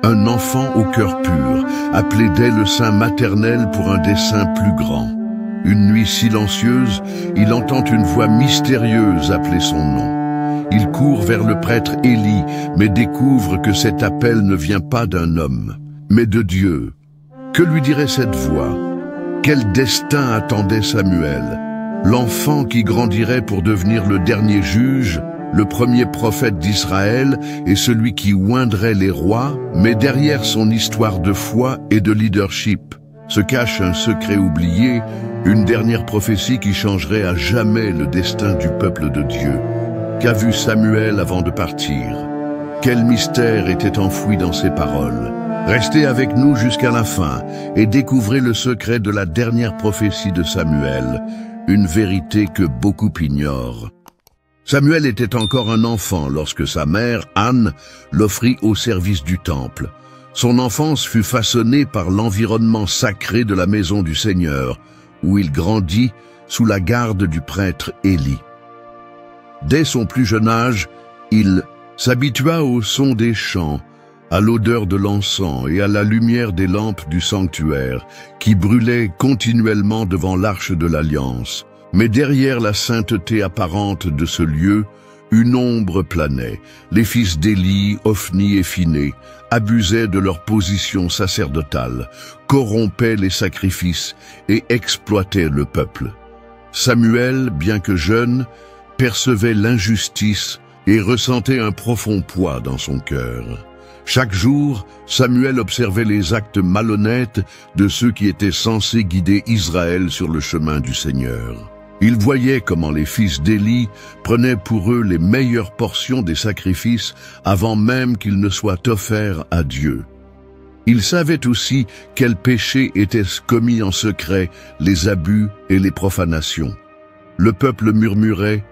un enfant au cœur pur, appelé dès le sein maternel pour un dessein plus grand. Une nuit silencieuse, il entend une voix mystérieuse appeler son nom. Il court vers le prêtre Élie, mais découvre que cet appel ne vient pas d'un homme, mais de Dieu. Que lui dirait cette voix? Quel destin attendait Samuel? L'enfant qui grandirait pour devenir le dernier juge, le premier prophète d'Israël et celui qui oindrait les rois, mais derrière son histoire de foi et de leadership se cache un secret oublié, une dernière prophétie qui changerait à jamais le destin du peuple de Dieu. Qu'a vu Samuel avant de partir? Quel mystère était enfoui dans ses paroles? Restez avec nous jusqu'à la fin et découvrez le secret de la dernière prophétie de Samuel, une vérité que beaucoup ignorent. Samuel était encore un enfant lorsque sa mère, Anne, l'offrit au service du temple. Son enfance fut façonnée par l'environnement sacré de la maison du Seigneur, où il grandit sous la garde du prêtre Élie. Dès son plus jeune âge, il s'habitua au son des chants, à l'odeur de l'encens et à la lumière des lampes du sanctuaire, qui brûlaient continuellement devant l'arche de l'Alliance. Mais derrière la sainteté apparente de ce lieu, une ombre planait. Les fils d'Élie, Ophni et Phiné, abusaient de leur position sacerdotale, corrompaient les sacrifices et exploitaient le peuple. Samuel, bien que jeune, percevait l'injustice et ressentait un profond poids dans son cœur. Chaque jour, Samuel observait les actes malhonnêtes de ceux qui étaient censés guider Israël sur le chemin du Seigneur. Il voyait comment les fils d'Élie prenaient pour eux les meilleures portions des sacrifices avant même qu'ils ne soient offerts à Dieu. Il savait aussi quels péchés étaient commis en secret, les abus et les profanations. Le peuple murmurait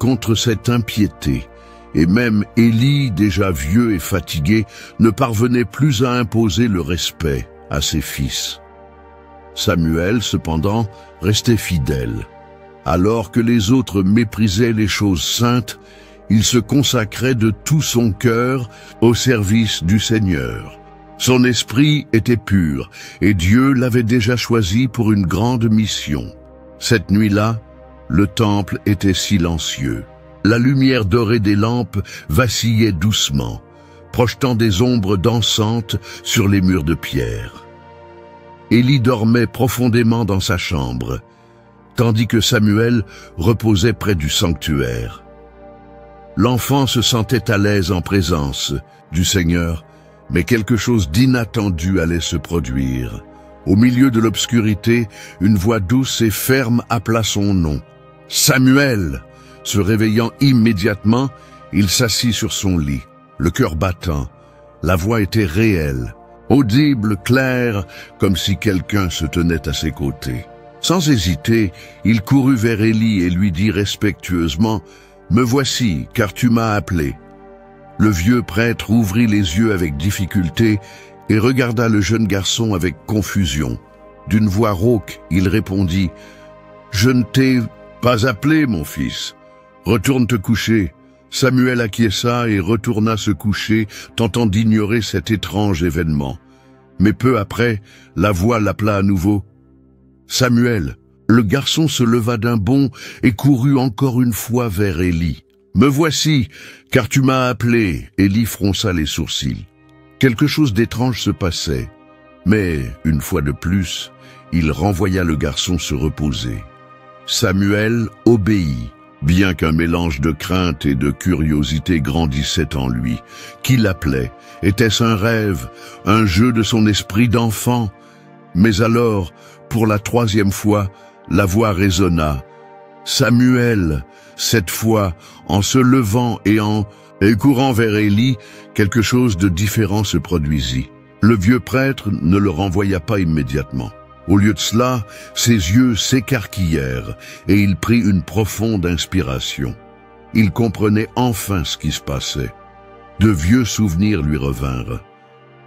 contre cette impiété, et même Élie, déjà vieux et fatigué, ne parvenait plus à imposer le respect à ses fils. Samuel, cependant, restait fidèle. Alors que les autres méprisaient les choses saintes, il se consacrait de tout son cœur au service du Seigneur. Son esprit était pur, et Dieu l'avait déjà choisi pour une grande mission. Cette nuit-là, le temple était silencieux. La lumière dorée des lampes vacillait doucement, projetant des ombres dansantes sur les murs de pierre. Élie dormait profondément dans sa chambre, tandis que Samuel reposait près du sanctuaire. L'enfant se sentait à l'aise en présence du Seigneur, mais quelque chose d'inattendu allait se produire. Au milieu de l'obscurité, une voix douce et ferme appela son nom. « Samuel !» Se réveillant immédiatement, il s'assit sur son lit, le cœur battant. La voix était réelle, audible, claire, comme si quelqu'un se tenait à ses côtés. Sans hésiter, il courut vers Élie et lui dit respectueusement « Me voici, car tu m'as appelé. » Le vieux prêtre ouvrit les yeux avec difficulté et regarda le jeune garçon avec confusion. D'une voix rauque, il répondit « Je ne t'ai pas appelé, mon fils. Retourne te coucher. » Samuel acquiesça et retourna se coucher, tentant d'ignorer cet étrange événement. Mais peu après, la voix l'appela à nouveau. « Samuel !» Le garçon se leva d'un bond et courut encore une fois vers Élie. « Me voici, car tu m'as appelé. » Élie fronça les sourcils. Quelque chose d'étrange se passait, mais, une fois de plus, il renvoya le garçon se reposer. Samuel obéit, bien qu'un mélange de crainte et de curiosité grandissait en lui. Qui l'appelait? Était-ce un rêve, un jeu de son esprit d'enfant? Mais alors, pour la troisième fois, la voix résonna. « Samuel !» Cette fois, en se levant et courant vers Élie, quelque chose de différent se produisit. Le vieux prêtre ne le renvoya pas immédiatement. Au lieu de cela, ses yeux s'écarquillèrent et il prit une profonde inspiration. Il comprenait enfin ce qui se passait. De vieux souvenirs lui revinrent.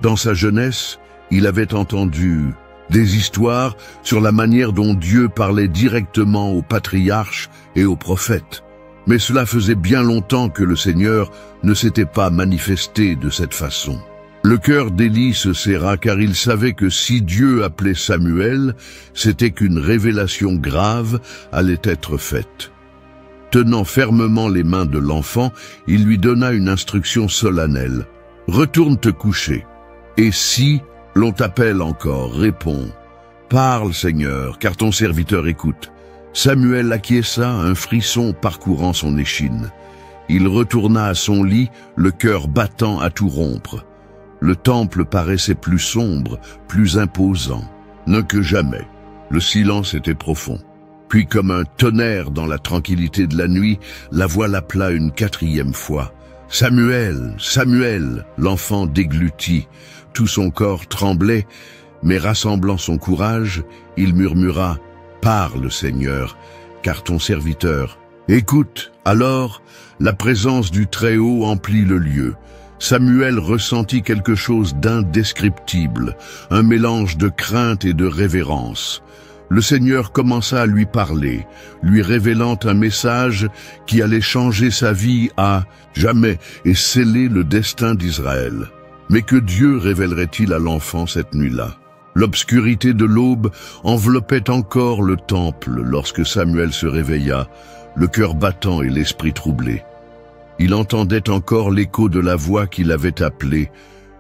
Dans sa jeunesse, il avait entendu des histoires sur la manière dont Dieu parlait directement aux patriarches et aux prophètes. Mais cela faisait bien longtemps que le Seigneur ne s'était pas manifesté de cette façon. Le cœur d'Élie se serra car il savait que si Dieu appelait Samuel, c'était qu'une révélation grave allait être faite. Tenant fermement les mains de l'enfant, il lui donna une instruction solennelle. « Retourne te coucher. Et si l'on t'appelle encore, réponds. Parle, Seigneur, car ton serviteur écoute. » Samuel acquiesça, un frisson parcourant son échine. Il retourna à son lit, le cœur battant à tout rompre. Le temple paraissait plus sombre, plus imposant. Que jamais. Le silence était profond. Puis, comme un tonnerre dans la tranquillité de la nuit, la voix l'appela une 4e fois. « Samuel, Samuel !» L'enfant déglutit. Tout son corps tremblait, mais rassemblant son courage, il murmura « Parle, Seigneur, car ton serviteur... » Écoute, alors, la présence du Très-Haut emplit le lieu. Samuel ressentit quelque chose d'indescriptible, un mélange de crainte et de révérence. Le Seigneur commença à lui parler, lui révélant un message qui allait changer sa vie à jamais et sceller le destin d'Israël. Mais que Dieu révélerait-il à l'enfant cette nuit-là? L'obscurité de l'aube enveloppait encore le temple lorsque Samuel se réveilla, le cœur battant et l'esprit troublé. Il entendait encore l'écho de la voix qui l'avait appelé,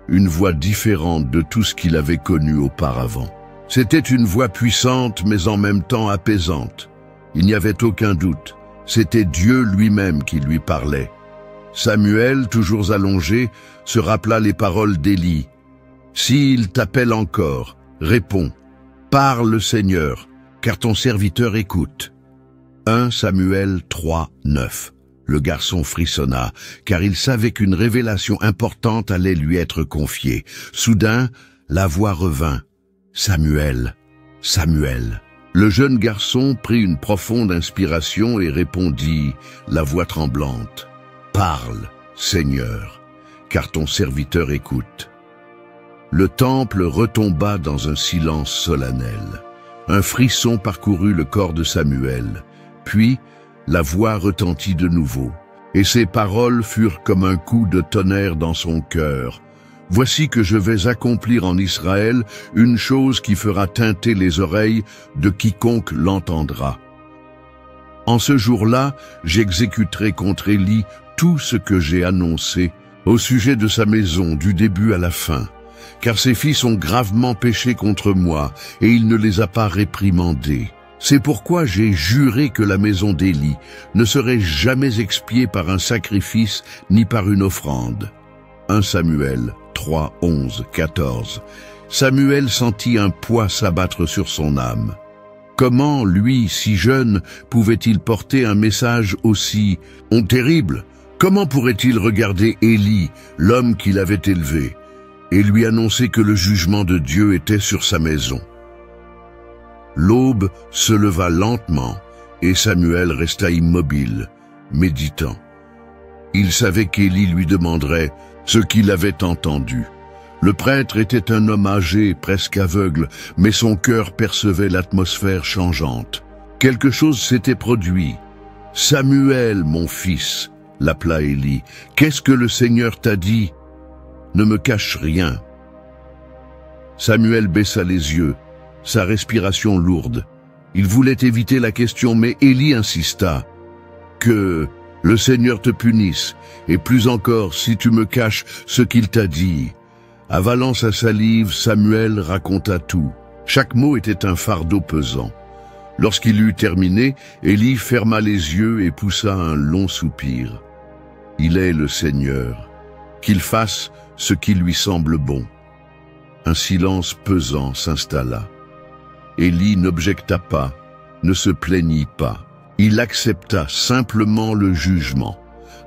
une voix différente de tout ce qu'il avait connu auparavant. C'était une voix puissante mais en même temps apaisante. Il n'y avait aucun doute, c'était Dieu lui-même qui lui parlait. Samuel, toujours allongé, se rappela les paroles d'Élie. « S'il t'appelle encore, réponds. Parle, Seigneur, car ton serviteur écoute. » 1 Samuel 3, 9. Le garçon frissonna, car il savait qu'une révélation importante allait lui être confiée. Soudain, la voix revint. « Samuel, Samuel !» Le jeune garçon prit une profonde inspiration et répondit, la voix tremblante. « Parle, Seigneur, car ton serviteur écoute. » Le temple retomba dans un silence solennel. Un frisson parcourut le corps de Samuel. Puis, la voix retentit de nouveau, et ses paroles furent comme un coup de tonnerre dans son cœur. « Voici que je vais accomplir en Israël une chose qui fera tinter les oreilles de quiconque l'entendra. En ce jour-là, j'exécuterai contre Élie tout ce que j'ai annoncé au sujet de sa maison du début à la fin, car ses fils ont gravement péché contre moi et il ne les a pas réprimandés. C'est pourquoi j'ai juré que la maison d'Élie ne serait jamais expiée par un sacrifice ni par une offrande. » 1 Samuel 3, 11, 14. Samuel sentit un poids s'abattre sur son âme. Comment, lui, si jeune, pouvait-il porter un message aussi terrible? Comment pourrait-il regarder Élie, l'homme qu'il avait élevé, et lui annoncer que le jugement de Dieu était sur sa maison? L'aube se leva lentement, et Samuel resta immobile, méditant. Il savait qu'Élie lui demanderait ce qu'il avait entendu. Le prêtre était un homme âgé, presque aveugle, mais son cœur percevait l'atmosphère changeante. Quelque chose s'était produit. « Samuel, mon fils !» l'appela Élie. « Qu'est-ce que le Seigneur t'a dit? Ne me cache rien. » Samuel baissa les yeux, sa respiration lourde. Il voulait éviter la question, mais Élie insista. « Que le Seigneur te punisse, et plus encore si tu me caches ce qu'il t'a dit. » Avalant sa salive, Samuel raconta tout. Chaque mot était un fardeau pesant. Lorsqu'il eut terminé, Élie ferma les yeux et poussa un long soupir. « Il est le Seigneur. Qu'il fasse ce qui lui semble bon. » Un silence pesant s'installa. Élie n'objecta pas, ne se plaignit pas. Il accepta simplement le jugement.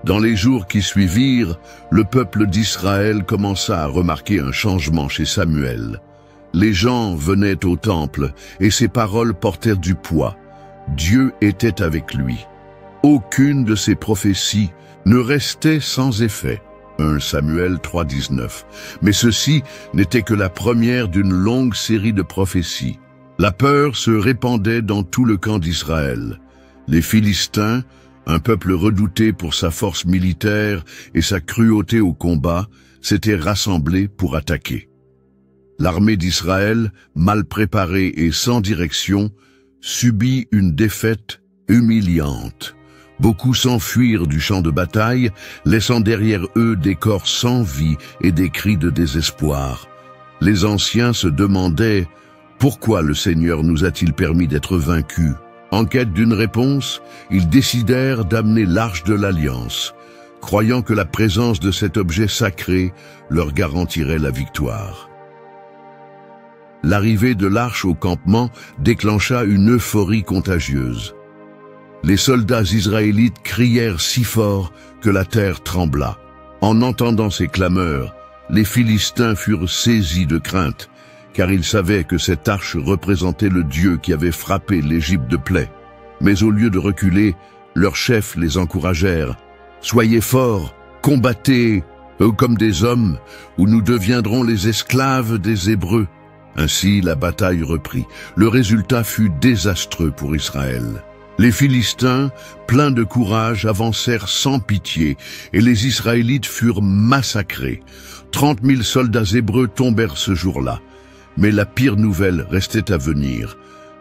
Dans les jours qui suivirent, le peuple d'Israël commença à remarquer un changement chez Samuel. Les gens venaient au temple et ses paroles portèrent du poids. Dieu était avec lui. Aucune de ses prophéties ne restait sans effet. 1 Samuel 3, 19. Mais ceci n'était que la première d'une longue série de prophéties. La peur se répandait dans tout le camp d'Israël. Les Philistins, un peuple redouté pour sa force militaire et sa cruauté au combat, s'étaient rassemblés pour attaquer. L'armée d'Israël, mal préparée et sans direction, subit une défaite humiliante. Beaucoup s'enfuirent du champ de bataille, laissant derrière eux des corps sans vie et des cris de désespoir. Les anciens se demandaient « Pourquoi le Seigneur nous a-t-il permis d'être vaincus ?» En quête d'une réponse, ils décidèrent d'amener l'Arche de l'Alliance, croyant que la présence de cet objet sacré leur garantirait la victoire. L'arrivée de l'Arche au campement déclencha une euphorie contagieuse. Les soldats israélites crièrent si fort que la terre trembla. En entendant ces clameurs, les Philistins furent saisis de crainte, car ils savaient que cette arche représentait le Dieu qui avait frappé l'Égypte de plaie. Mais au lieu de reculer, leurs chefs les encouragèrent. « Soyez forts, combattez, comme des hommes, ou nous deviendrons les esclaves des Hébreux. » Ainsi, la bataille reprit. Le résultat fut désastreux pour Israël. Les Philistins, pleins de courage, avancèrent sans pitié, et les Israélites furent massacrés. 30 000 soldats hébreux tombèrent ce jour-là. Mais la pire nouvelle restait à venir.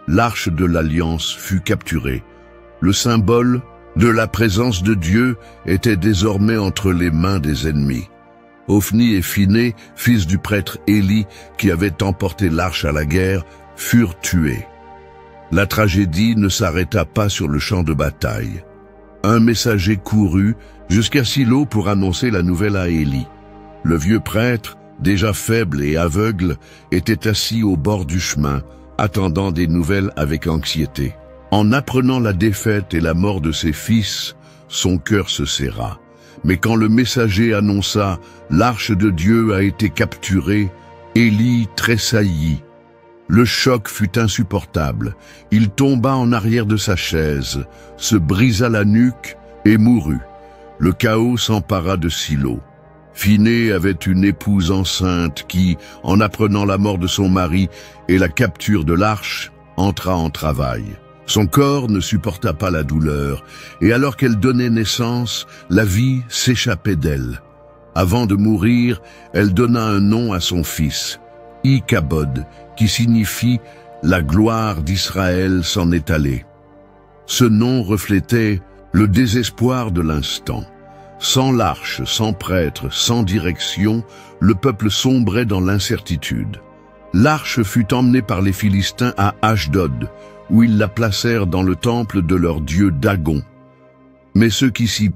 L'Arche de l'Alliance fut capturée. Le symbole de la présence de Dieu était désormais entre les mains des ennemis. Ophni et Phiné, fils du prêtre Élie, qui avait emporté l'arche à la guerre, furent tués. La tragédie ne s'arrêta pas sur le champ de bataille. Un messager courut jusqu'à Silo pour annoncer la nouvelle à Élie. Le vieux prêtre, déjà faible et aveugle, était assis au bord du chemin, attendant des nouvelles avec anxiété. En apprenant la défaite et la mort de ses fils, son cœur se serra. Mais quand le messager annonça « L'arche de Dieu a été capturée », Élie tressaillit. Le choc fut insupportable. Il tomba en arrière de sa chaise, se brisa la nuque et mourut. Le chaos s'empara de Silo. Phiné avait une épouse enceinte qui, en apprenant la mort de son mari et la capture de l'arche, entra en travail. Son corps ne supporta pas la douleur, et alors qu'elle donnait naissance, la vie s'échappait d'elle. Avant de mourir, elle donna un nom à son fils, Ichabod, qui signifie « la gloire d'Israël s'en est allée ». Ce nom reflétait le désespoir de l'instant. Sans l'arche, sans prêtre, sans direction, le peuple sombrait dans l'incertitude. L'arche fut emmenée par les Philistins à Ashdod, où ils la placèrent dans le temple de leur dieu Dagon. Mais ce qui s'y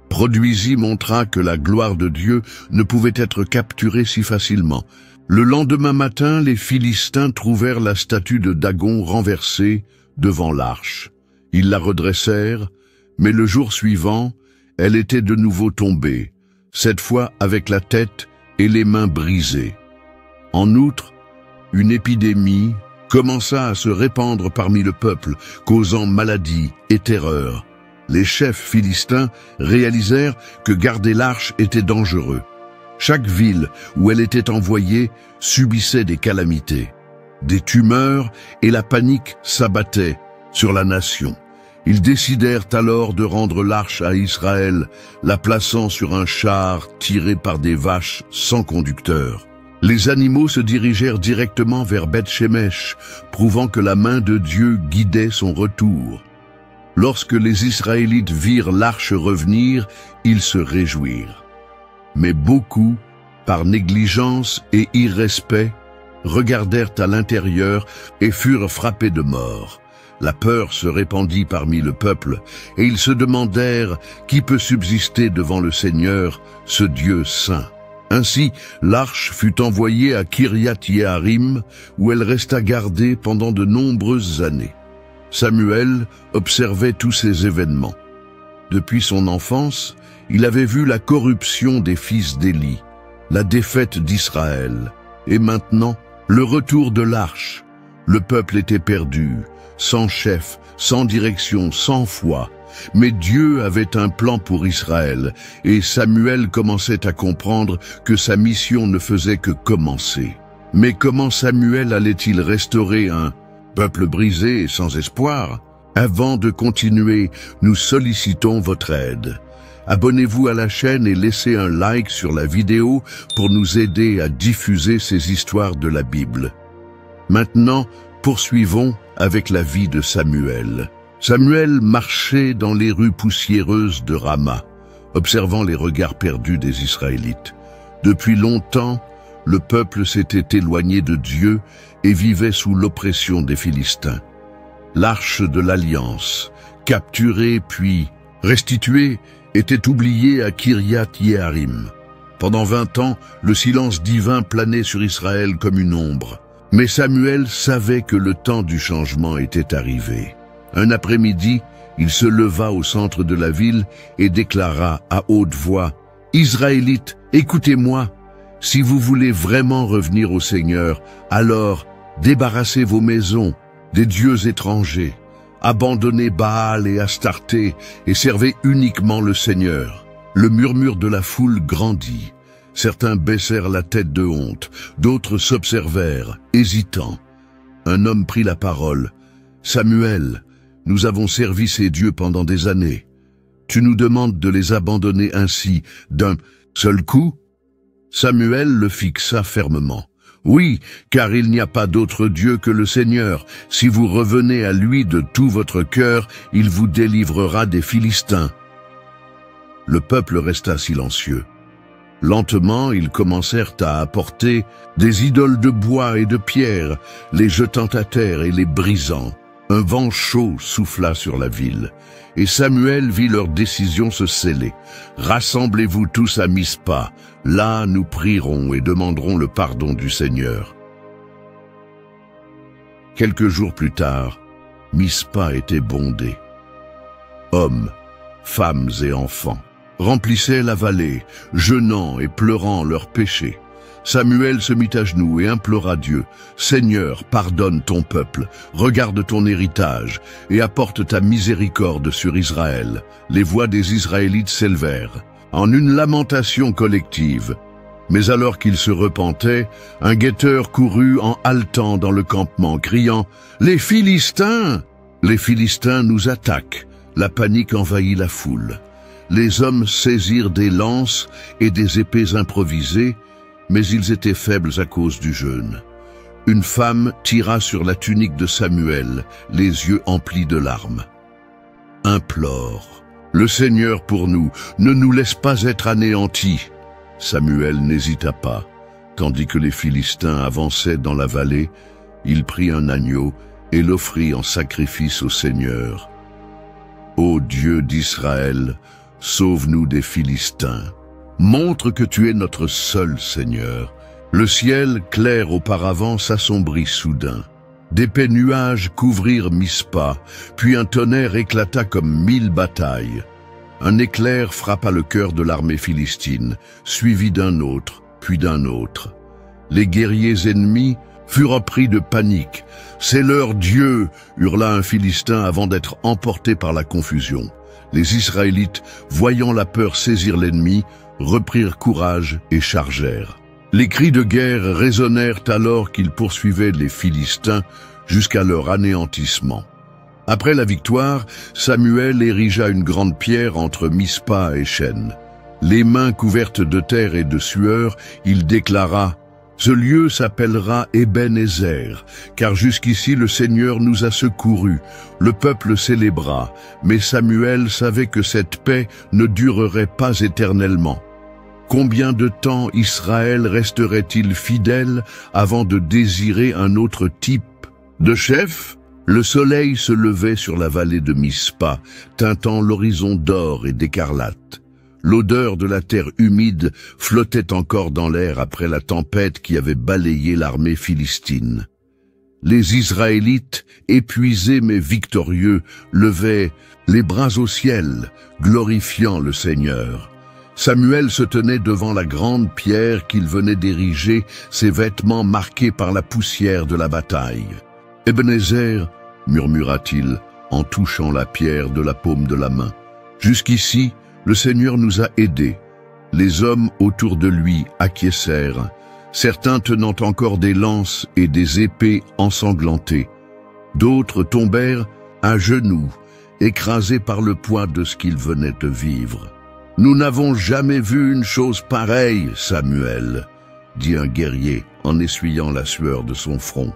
produisit montra que la gloire de Dieu ne pouvait être capturée si facilement. Le lendemain matin, les Philistins trouvèrent la statue de Dagon renversée devant l'arche. Ils la redressèrent, mais le jour suivant, elle était de nouveau tombée, cette fois avec la tête et les mains brisées. En outre, une épidémie commença à se répandre parmi le peuple, causant maladie et terreur. Les chefs philistins réalisèrent que garder l'arche était dangereux. Chaque ville où elle était envoyée subissait des calamités. Des tumeurs et la panique s'abattaient sur la nation. Ils décidèrent alors de rendre l'arche à Israël, la plaçant sur un char tiré par des vaches sans conducteur. Les animaux se dirigèrent directement vers Beth-Shemesh, prouvant que la main de Dieu guidait son retour. Lorsque les Israélites virent l'arche revenir, ils se réjouirent. Mais beaucoup, par négligence et irrespect, regardèrent à l'intérieur et furent frappés de mort. La peur se répandit parmi le peuple, et ils se demandèrent qui peut subsister devant le Seigneur, ce Dieu saint. Ainsi, l'arche fut envoyée à Kiriath-Yearim, où elle resta gardée pendant de nombreuses années. Samuel observait tous ces événements. Depuis son enfance, il avait vu la corruption des fils d'Élie, la défaite d'Israël, et maintenant, le retour de l'arche. Le peuple était perdu, sans chef, sans direction, sans foi. Mais Dieu avait un plan pour Israël, et Samuel commençait à comprendre que sa mission ne faisait que commencer. Mais comment Samuel allait-il restaurer un peuple brisé et sans espoir? Avant de continuer, nous sollicitons votre aide. Abonnez-vous à la chaîne et laissez un like sur la vidéo pour nous aider à diffuser ces histoires de la Bible. Maintenant, poursuivons avec la vie de Samuel. Samuel marchait dans les rues poussiéreuses de Rama, observant les regards perdus des Israélites. Depuis longtemps, le peuple s'était éloigné de Dieu et vivait sous l'oppression des Philistins. L'arche de l'Alliance, capturée puis restituée, était oubliée à Kiriath-Yearim. Pendant 20 ans, le silence divin planait sur Israël comme une ombre. Mais Samuel savait que le temps du changement était arrivé. Un après-midi, il se leva au centre de la ville et déclara à haute voix: « Israélites, écoutez-moi. Si vous voulez vraiment revenir au Seigneur, alors débarrassez vos maisons des dieux étrangers, abandonnez Baal et Astarté et servez uniquement le Seigneur. » Le murmure de la foule grandit. Certains baissèrent la tête de honte, d'autres s'observèrent, hésitants. Un homme prit la parole. « Samuel, nous avons servi ces dieux pendant des années. Tu nous demandes de les abandonner ainsi, d'un seul coup ?» Samuel le fixa fermement. « Oui, car il n'y a pas d'autre Dieu que le Seigneur. Si vous revenez à lui de tout votre cœur, il vous délivrera des Philistins. » Le peuple resta silencieux. Lentement, ils commencèrent à apporter des idoles de bois et de pierre, les jetant à terre et les brisant. Un vent chaud souffla sur la ville, et Samuel vit leur décision se sceller. « Rassemblez-vous tous à Mispa, là nous prierons et demanderons le pardon du Seigneur. » Quelques jours plus tard, Mispa était bondée. Hommes, femmes et enfants remplissaient la vallée, jeûnant et pleurant leurs péchés. Samuel se mit à genoux et implora Dieu. « Seigneur, pardonne ton peuple, regarde ton héritage et apporte ta miséricorde sur Israël. » Les voix des Israélites s'élevèrent en une lamentation collective. Mais alors qu'ils se repentaient, un guetteur courut en haletant dans le campement, criant « Les Philistins ! Les Philistins nous attaquent !» La panique envahit la foule. Les hommes saisirent des lances et des épées improvisées, mais ils étaient faibles à cause du jeûne. Une femme tira sur la tunique de Samuel, les yeux emplis de larmes. « Implore, le Seigneur pour nous, ne nous laisse pas être anéantis. » Samuel n'hésita pas. Tandis que les Philistins avançaient dans la vallée, il prit un agneau et l'offrit en sacrifice au Seigneur. « Ô Dieu d'Israël, sauve-nous des Philistins. Montre que tu es notre seul Seigneur. » Le ciel, clair auparavant, s'assombrit soudain. D'épais nuages couvrirent Mispa, puis un tonnerre éclata comme 1000 batailles. Un éclair frappa le cœur de l'armée philistine, suivi d'un autre, puis d'un autre. Les guerriers ennemis furent pris de panique. « C'est leur Dieu !» hurla un Philistin avant d'être emporté par la confusion. Les Israélites, voyant la peur saisir l'ennemi, reprirent courage et chargèrent. Les cris de guerre résonnèrent alors qu'ils poursuivaient les Philistins jusqu'à leur anéantissement. Après la victoire, Samuel érigea une grande pierre entre Mispa et Shen. Les mains couvertes de terre et de sueur, il déclara « Ce lieu s'appellera Ebenezer, car jusqu'ici le Seigneur nous a secourus. » Le peuple célébra, mais Samuel savait que cette paix ne durerait pas éternellement. Combien de temps Israël resterait-il fidèle avant de désirer un autre type de chef? Le soleil se levait sur la vallée de Mispa, teintant l'horizon d'or et d'écarlate. L'odeur de la terre humide flottait encore dans l'air après la tempête qui avait balayé l'armée philistine. Les Israélites, épuisés mais victorieux, levaient les bras au ciel, glorifiant le Seigneur. Samuel se tenait devant la grande pierre qu'il venait d'ériger, ses vêtements marqués par la poussière de la bataille. « Ebenezer » murmura-t-il en touchant la pierre de la paume de la main. « Jusqu'ici, le Seigneur nous a aidés. » Les hommes autour de lui acquiescèrent, certains tenant encore des lances et des épées ensanglantées. D'autres tombèrent à genoux, écrasés par le poids de ce qu'ils venaient de vivre. Nous n'avons jamais vu une chose pareille, Samuel, dit un guerrier en essuyant la sueur de son front.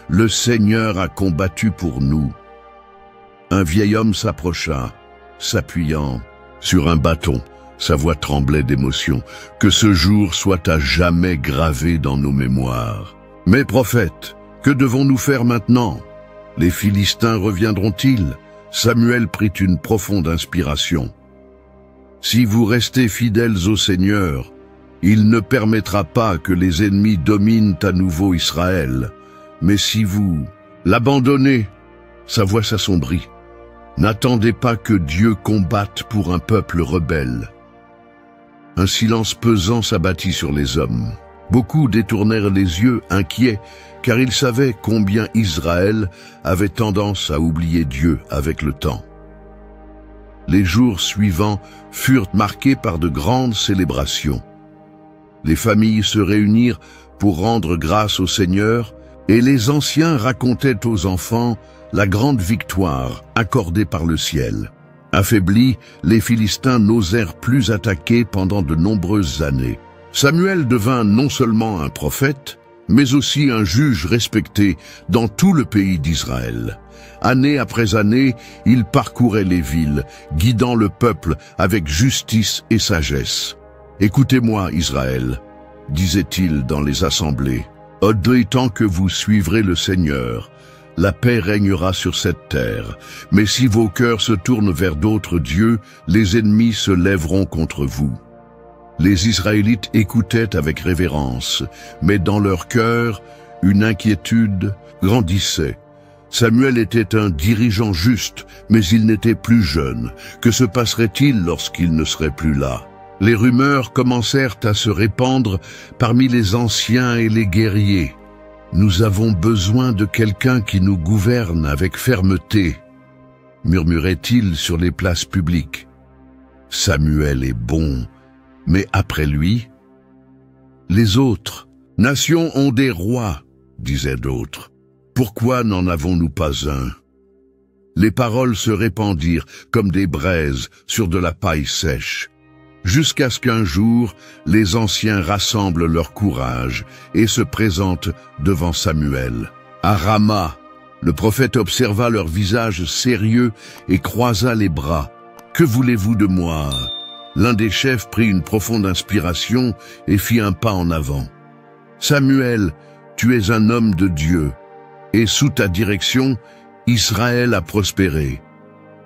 Le Seigneur a combattu pour nous. Un vieil homme s'approcha, s'appuyant sur un bâton. Sa voix tremblait d'émotion. Que ce jour soit à jamais gravé dans nos mémoires. Mais prophète, que devons-nous faire maintenant? Les Philistins reviendront-ils? Samuel prit une profonde inspiration. Si vous restez fidèles au Seigneur, il ne permettra pas que les ennemis dominent à nouveau Israël. Mais si vous l'abandonnez, sa voix s'assombrit. N'attendez pas que Dieu combatte pour un peuple rebelle. Un silence pesant s'abattit sur les hommes. Beaucoup détournèrent les yeux, inquiets, car ils savaient combien Israël avait tendance à oublier Dieu avec le temps. Les jours suivants furent marqués par de grandes célébrations. Les familles se réunirent pour rendre grâce au Seigneur, et les anciens racontaient aux enfants la grande victoire accordée par le ciel. Affaiblis, les Philistins n'osèrent plus attaquer pendant de nombreuses années. Samuel devint non seulement un prophète, mais aussi un juge respecté dans tout le pays d'Israël. Année après année, il parcourait les villes, guidant le peuple avec justice et sagesse. « Écoutez-moi, Israël, disait-il dans les assemblées. Tant que vous suivrez le Seigneur, la paix régnera sur cette terre. Mais si vos cœurs se tournent vers d'autres dieux, les ennemis se lèveront contre vous. » Les Israélites écoutaient avec révérence, mais dans leur cœur, une inquiétude grandissait. Samuel était un dirigeant juste, mais il n'était plus jeune. Que se passerait-il lorsqu'il ne serait plus là? Les rumeurs commencèrent à se répandre parmi les anciens et les guerriers. « Nous avons besoin de quelqu'un qui nous gouverne avec fermeté », murmurait-il sur les places publiques. « Samuel est bon, mais après lui, les autres nations ont des rois, disaient d'autres. Pourquoi n'en avons-nous pas un? » Les paroles se répandirent comme des braises sur de la paille sèche. Jusqu'à ce qu'un jour, les anciens rassemblent leur courage et se présentent devant Samuel. À Rama, le prophète observa leur visage sérieux et croisa les bras. « Que voulez-vous de moi ?» L'un des chefs prit une profonde inspiration et fit un pas en avant. « Samuel, tu es un homme de Dieu, et sous ta direction, Israël a prospéré.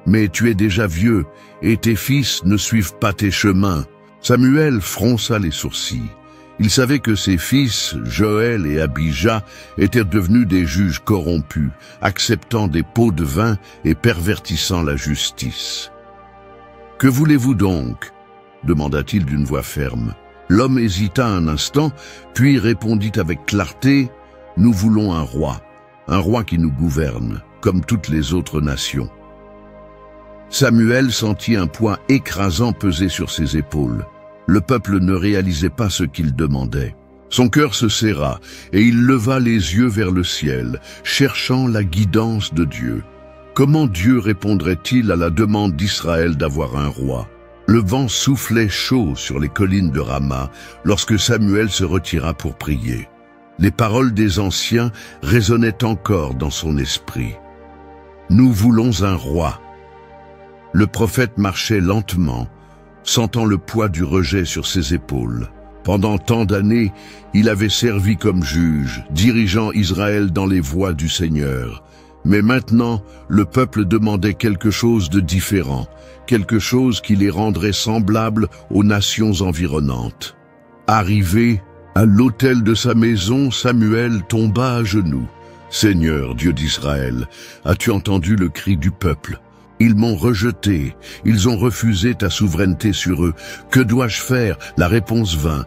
Mais tu es déjà vieux, et tes fils ne suivent pas tes chemins. » Samuel fronça les sourcils. Il savait que ses fils, Joël et Abijah, étaient devenus des juges corrompus, acceptant des pots de vin et pervertissant la justice. « Que voulez-vous donc ?» demanda-t-il d'une voix ferme. L'homme hésita un instant, puis répondit avec clarté, « Nous voulons un roi qui nous gouverne, comme toutes les autres nations. » Samuel sentit un poids écrasant peser sur ses épaules. Le peuple ne réalisait pas ce qu'il demandait. Son cœur se serra et il leva les yeux vers le ciel, cherchant la guidance de Dieu. Comment Dieu répondrait-il à la demande d'Israël d'avoir un roi? Le vent soufflait chaud sur les collines de Rama lorsque Samuel se retira pour prier. Les paroles des anciens résonnaient encore dans son esprit. « Nous voulons un roi. » Le prophète marchait lentement, sentant le poids du rejet sur ses épaules. Pendant tant d'années, il avait servi comme juge, dirigeant Israël dans les voies du Seigneur. Mais maintenant, le peuple demandait quelque chose de différent, quelque chose qui les rendrait semblables aux nations environnantes. Arrivé à l'autel de sa maison, Samuel tomba à genoux. « Seigneur, Dieu d'Israël, as-tu entendu le cri du peuple? Ils m'ont rejeté, ils ont refusé ta souveraineté sur eux. Que dois-je faire ?» La réponse vint,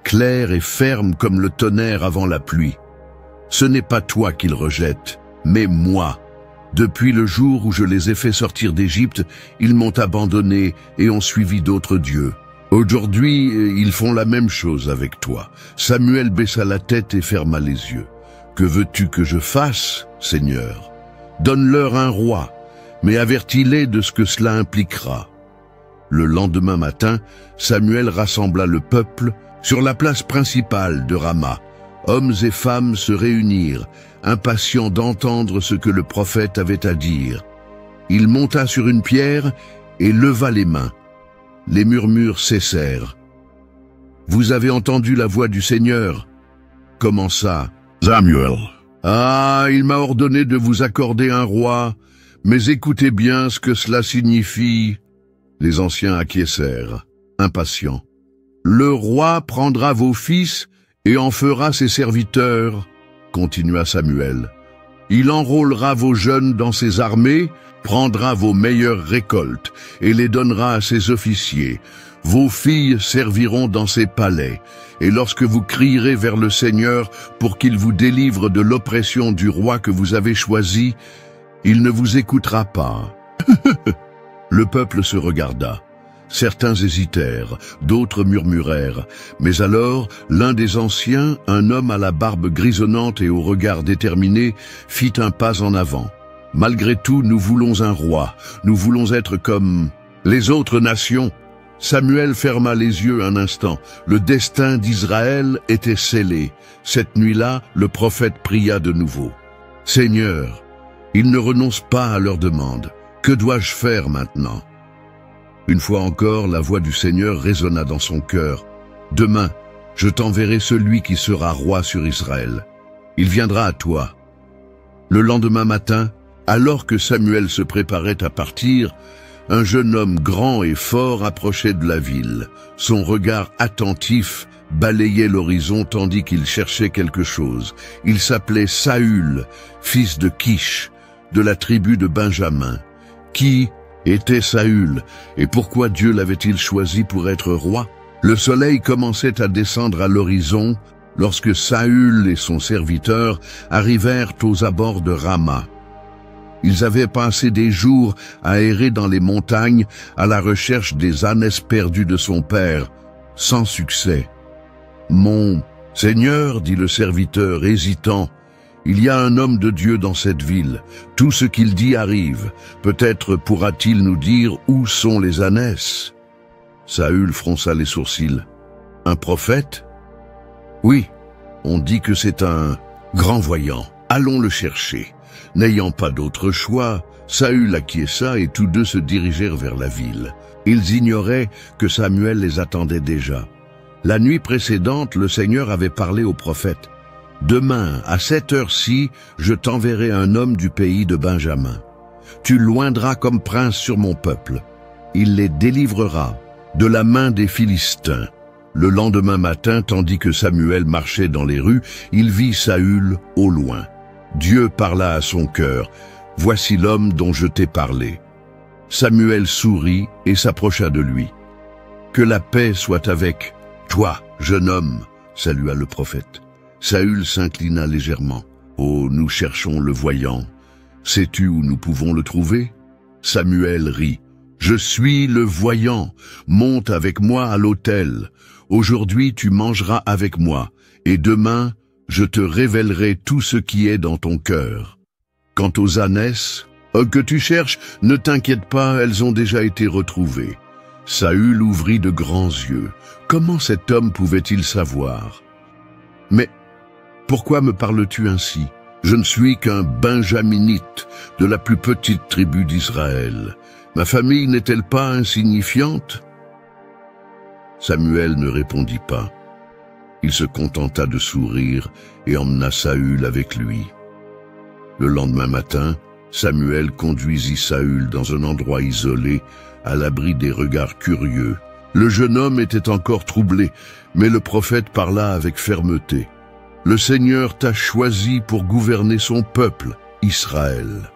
claire et ferme comme le tonnerre avant la pluie. « Ce n'est pas toi qu'ils rejettent, mais moi. Depuis le jour où je les ai fait sortir d'Égypte, ils m'ont abandonné et ont suivi d'autres dieux. Aujourd'hui, ils font la même chose avec toi. » Samuel baissa la tête et ferma les yeux. « Que veux-tu que je fasse, Seigneur? Donne-leur un roi, mais avertis-les de ce que cela impliquera. » Le lendemain matin, Samuel rassembla le peuple sur la place principale de Rama. Hommes et femmes se réunirent, impatients d'entendre ce que le prophète avait à dire. Il monta sur une pierre et leva les mains. Les murmures cessèrent. « Vous avez entendu la voix du Seigneur » commença Samuel. « Ah, il m'a ordonné de vous accorder un roi, mais écoutez bien ce que cela signifie. » Les anciens acquiescèrent, impatients. « Le roi prendra vos fils et en fera ses serviteurs, » continua Samuel. « Il enrôlera vos jeunes dans ses armées, prendra vos meilleures récoltes et les donnera à ses officiers. Vos filles serviront dans ses palais, et lorsque vous crierez vers le Seigneur pour qu'il vous délivre de l'oppression du roi que vous avez choisi, il ne vous écoutera pas. » Le peuple se regarda. Certains hésitèrent, d'autres murmurèrent. Mais alors, l'un des anciens, un homme à la barbe grisonnante et au regard déterminé, fit un pas en avant. « Malgré tout, nous voulons un roi. Nous voulons être comme les autres nations. » Samuel ferma les yeux un instant. Le destin d'Israël était scellé. Cette nuit-là, le prophète pria de nouveau. « Seigneur, ils ne renoncent pas à leur demande. Que dois-je faire maintenant ?» Une fois encore, la voix du Seigneur résonna dans son cœur. « Demain, je t'enverrai celui qui sera roi sur Israël. Il viendra à toi. » Le lendemain matin, alors que Samuel se préparait à partir, un jeune homme grand et fort approchait de la ville. Son regard attentif balayait l'horizon tandis qu'il cherchait quelque chose. Il s'appelait Saül, fils de Kish, de la tribu de Benjamin. Qui était Saül et pourquoi Dieu l'avait-il choisi pour être roi? Le soleil commençait à descendre à l'horizon lorsque Saül et son serviteur arrivèrent aux abords de Rama. Ils avaient passé des jours à errer dans les montagnes à la recherche des ânesses perdues de son père, sans succès. « Mon Seigneur, dit le serviteur, hésitant, il y a un homme de Dieu dans cette ville. Tout ce qu'il dit arrive. Peut-être pourra-t-il nous dire où sont les ânesses ?» Saül fronça les sourcils. « Un prophète ?»« Oui, on dit que c'est un grand voyant. Allons le chercher. » N'ayant pas d'autre choix, Saül acquiesça et tous deux se dirigèrent vers la ville. Ils ignoraient que Samuel les attendait déjà. La nuit précédente, le Seigneur avait parlé au prophète. « Demain, à cette heure-ci, je t'enverrai un homme du pays de Benjamin. Tu l'oindras comme prince sur mon peuple. Il les délivrera de la main des Philistins. » Le lendemain matin, tandis que Samuel marchait dans les rues, il vit Saül au loin. Dieu parla à son cœur. « Voici l'homme dont je t'ai parlé. » Samuel sourit et s'approcha de lui. « Que la paix soit avec toi, jeune homme, » salua le prophète. Saül s'inclina légèrement. « Oh, nous cherchons le voyant. Sais-tu où nous pouvons le trouver ?» Samuel rit. « Je suis le voyant. Monte avec moi à l'autel. Aujourd'hui tu mangeras avec moi, et demain je te révélerai tout ce qui est dans ton cœur. Quant aux ânesses que tu cherches, ne t'inquiète pas, elles ont déjà été retrouvées. » Saül ouvrit de grands yeux. Comment cet homme pouvait-il savoir? « Mais pourquoi me parles-tu ainsi? Je ne suis qu'un benjaminite de la plus petite tribu d'Israël. Ma famille n'est-elle pas insignifiante ?» Samuel ne répondit pas. Il se contenta de sourire et emmena Saül avec lui. Le lendemain matin, Samuel conduisit Saül dans un endroit isolé, à l'abri des regards curieux. Le jeune homme était encore troublé, mais le prophète parla avec fermeté. « Le Seigneur t'a choisi pour gouverner son peuple, Israël. »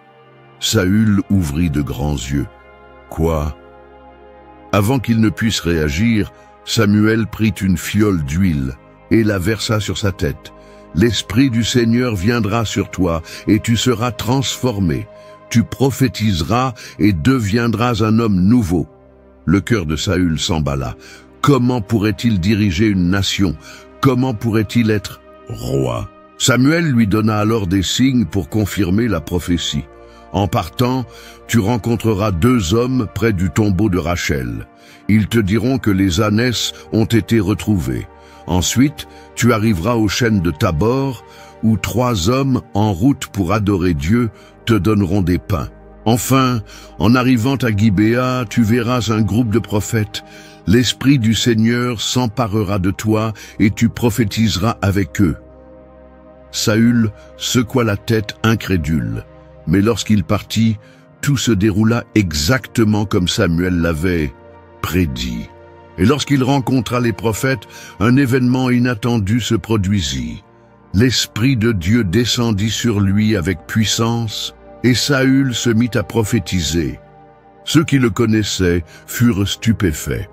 Saül ouvrit de grands yeux. « Quoi ?» Avant qu'il ne puisse réagir, Samuel prit une fiole d'huile et la versa sur sa tête. « L'Esprit du Seigneur viendra sur toi, et tu seras transformé. Tu prophétiseras et deviendras un homme nouveau. » Le cœur de Saül s'emballa. Comment pourrait-il diriger une nation? Comment pourrait-il être roi? Samuel lui donna alors des signes pour confirmer la prophétie. En partant, tu rencontreras 2 hommes près du tombeau de Rachel. Ils te diront que les ânesses ont été retrouvées. Ensuite, tu arriveras aux chênes de Tabor, où 3 hommes en route pour adorer Dieu te donneront des pains. Enfin, en arrivant à Gibéa, tu verras un groupe de prophètes. L'Esprit du Seigneur s'emparera de toi et tu prophétiseras avec eux. Saül secoua la tête incrédule, mais lorsqu'il partit, tout se déroula exactement comme Samuel l'avait prédit. Et lorsqu'il rencontra les prophètes, un événement inattendu se produisit. L'Esprit de Dieu descendit sur lui avec puissance, et Saül se mit à prophétiser. Ceux qui le connaissaient furent stupéfaits.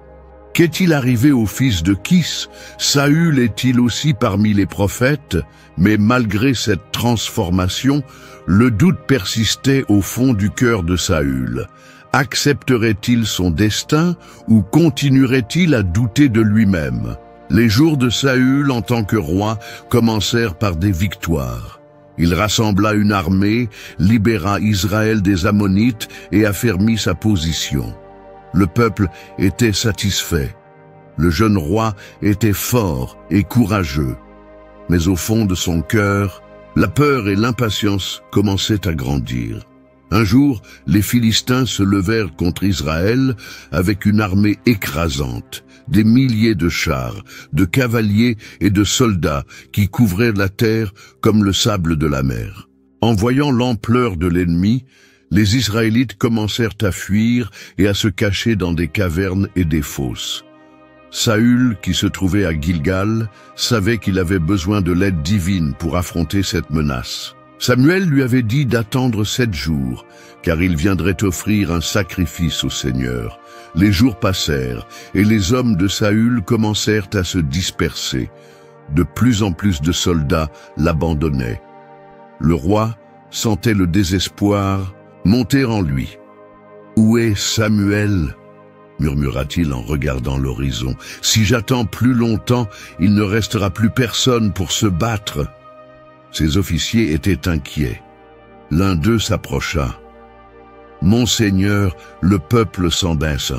Qu'est-il arrivé au fils de Kis? Saül est-il aussi parmi les prophètes? Mais malgré cette transformation, le doute persistait au fond du cœur de Saül. Accepterait-il son destin ou continuerait-il à douter de lui-même? Les jours de Saül en tant que roi commencèrent par des victoires. Il rassembla une armée, libéra Israël des Ammonites et affermit sa position. Le peuple était satisfait. Le jeune roi était fort et courageux. Mais au fond de son cœur, la peur et l'impatience commençaient à grandir. Un jour, les Philistins se levèrent contre Israël avec une armée écrasante, des milliers de chars, de cavaliers et de soldats qui couvraient la terre comme le sable de la mer. En voyant l'ampleur de l'ennemi, les Israélites commencèrent à fuir et à se cacher dans des cavernes et des fosses. Saül, qui se trouvait à Gilgal, savait qu'il avait besoin de l'aide divine pour affronter cette menace. Samuel lui avait dit d'attendre 7 jours, car il viendrait offrir un sacrifice au Seigneur. Les jours passèrent, et les hommes de Saül commencèrent à se disperser. De plus en plus de soldats l'abandonnaient. Le roi sentait le désespoir monter en lui. « Où est Samuel ?» murmura-t-il en regardant l'horizon. « Si j'attends plus longtemps, il ne restera plus personne pour se battre. » Ses officiers étaient inquiets. L'un d'eux s'approcha. « Mon Seigneur, le peuple s'en baisse.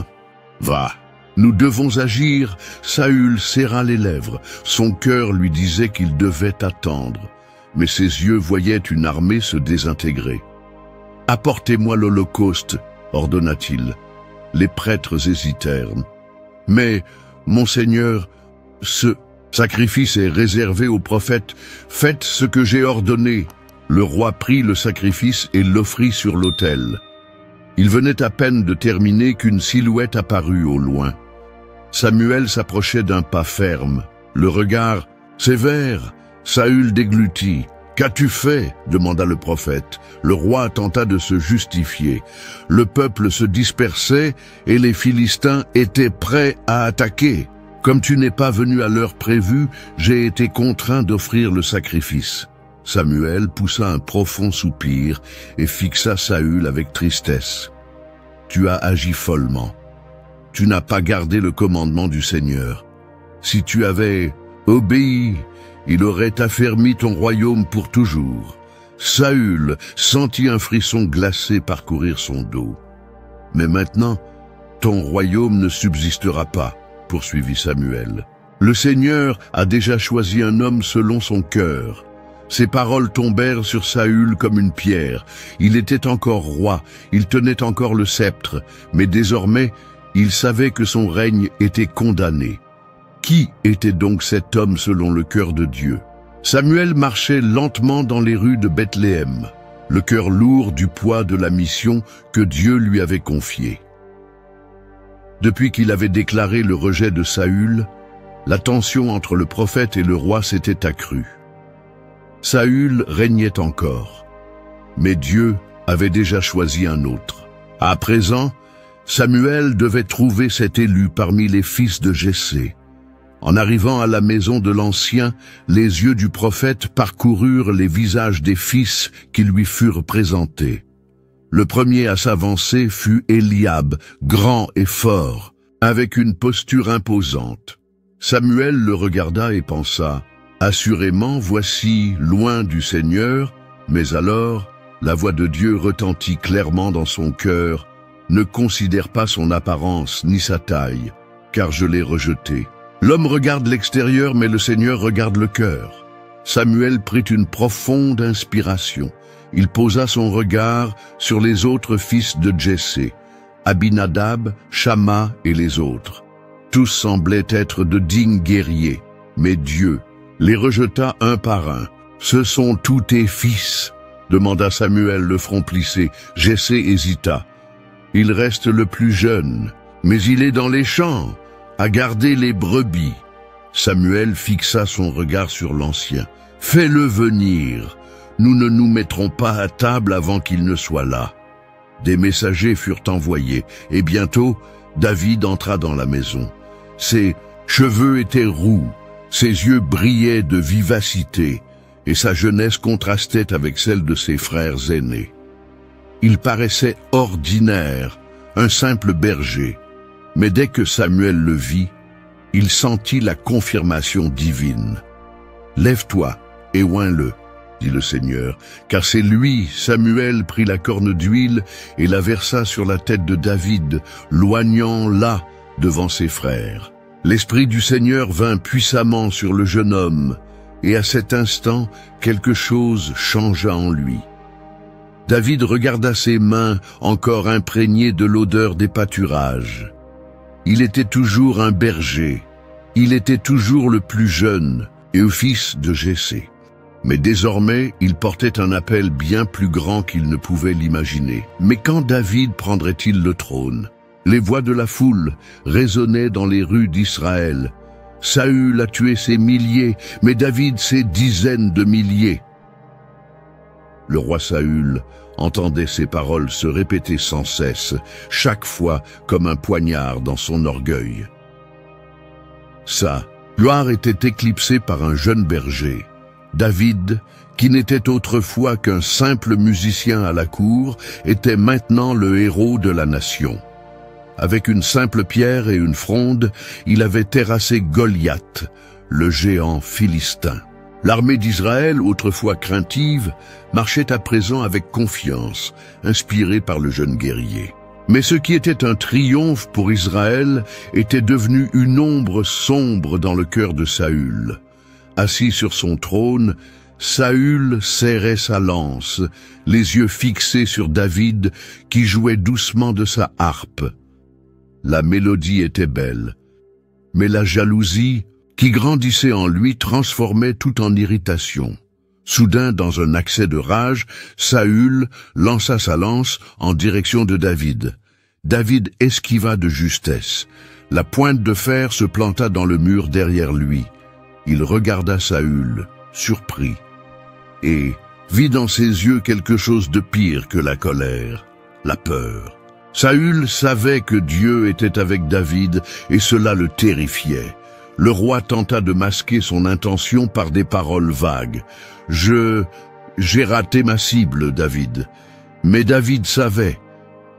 Va, nous devons agir. » Saül serra les lèvres. Son cœur lui disait qu'il devait attendre. Mais ses yeux voyaient une armée se désintégrer. « Apportez-moi l'Holocauste, » ordonna-t-il. Les prêtres hésitèrent. « Mais, mon Seigneur, ce sacrifice est réservé aux prophètes. Faites ce que j'ai ordonné. » Le roi prit le sacrifice et l'offrit sur l'autel. Il venait à peine de terminer qu'une silhouette apparut au loin. Samuel s'approchait d'un pas ferme, le regard sévère. Saül déglutit. « Qu'as-tu fait ?» demanda le prophète. Le roi tenta de se justifier. Le peuple se dispersait et les Philistins étaient prêts à attaquer. « Comme tu n'es pas venu à l'heure prévue, j'ai été contraint d'offrir le sacrifice. » Samuel poussa un profond soupir et fixa Saül avec tristesse. « Tu as agi follement. Tu n'as pas gardé le commandement du Seigneur. Si tu avais obéi, il aurait affermi ton royaume pour toujours. » Saül sentit un frisson glacé parcourir son dos. « Mais maintenant, ton royaume ne subsistera pas, » poursuivit Samuel. « Le Seigneur a déjà choisi un homme selon son cœur. » Ces paroles tombèrent sur Saül comme une pierre. Il était encore roi, il tenait encore le sceptre, mais désormais, il savait que son règne était condamné. Qui était donc cet homme selon le cœur de Dieu? Samuel marchait lentement dans les rues de Bethléem, le cœur lourd du poids de la mission que Dieu lui avait confiée. Depuis qu'il avait déclaré le rejet de Saül, la tension entre le prophète et le roi s'était accrue. Saül régnait encore, mais Dieu avait déjà choisi un autre. À présent, Samuel devait trouver cet élu parmi les fils de Jessé. En arrivant à la maison de l'Ancien, les yeux du prophète parcoururent les visages des fils qui lui furent présentés. Le premier à s'avancer fut Eliab, grand et fort, avec une posture imposante. Samuel le regarda et pensa « Assurément, voici loin du Seigneur, mais alors La voix de Dieu retentit clairement dans son cœur. « Ne considère pas son apparence ni sa taille, car je l'ai rejeté. » L'homme regarde l'extérieur, mais le Seigneur regarde le cœur. Samuel prit une profonde inspiration. Il posa son regard sur les autres fils de Jessé, Abinadab, Shamma et les autres. Tous semblaient être de dignes guerriers, mais Dieu les rejeta un par un. « Ce sont tous tes fils ?» demanda Samuel, le front plissé. Jessé hésita. « Il reste le plus jeune, mais il est dans les champs, à garder les brebis. » Samuel fixa son regard sur l'ancien. « Fais-le venir. Nous ne nous mettrons pas à table avant qu'il ne soit là. » Des messagers furent envoyés, et bientôt, David entra dans la maison. Ses cheveux étaient roux, ses yeux brillaient de vivacité, et sa jeunesse contrastait avec celle de ses frères aînés. Il paraissait ordinaire, un simple berger, mais dès que Samuel le vit, il sentit la confirmation divine. « Lève-toi et oins-le, » dit le Seigneur, car c'est lui. Samuel prit la corne d'huile et la versa sur la tête de David, l'oignant devant ses frères. L'Esprit du Seigneur vint puissamment sur le jeune homme, et à cet instant, quelque chose changea en lui. David regarda ses mains encore imprégnées de l'odeur des pâturages. Il était toujours un berger, il était toujours le plus jeune et le fils de Jessé. Mais désormais, il portait un appel bien plus grand qu'il ne pouvait l'imaginer. Mais quand David prendrait-il le trône? Les voix de la foule résonnaient dans les rues d'Israël. Saül a tué ses milliers, mais David ses dizaines de milliers. Le roi Saül entendait ces paroles se répéter sans cesse, chaque fois comme un poignard dans son orgueil. Sa gloire était éclipsée par un jeune berger. David, qui n'était autrefois qu'un simple musicien à la cour, était maintenant le héros de la nation. Avec une simple pierre et une fronde, il avait terrassé Goliath, le géant philistin. L'armée d'Israël, autrefois craintive, marchait à présent avec confiance, inspirée par le jeune guerrier. Mais ce qui était un triomphe pour Israël était devenu une ombre sombre dans le cœur de Saül. Assis sur son trône, Saül serrait sa lance, les yeux fixés sur David, qui jouait doucement de sa harpe. La mélodie était belle, mais la jalousie qui grandissait en lui transformait tout en irritation. Soudain, dans un accès de rage, Saül lança sa lance en direction de David. David esquiva de justesse. La pointe de fer se planta dans le mur derrière lui. Il regarda Saül, surpris, et vit dans ses yeux quelque chose de pire que la colère, la peur. Saül savait que Dieu était avec David et cela le terrifiait. Le roi tenta de masquer son intention par des paroles vagues. « J'ai raté ma cible, David. » Mais David savait.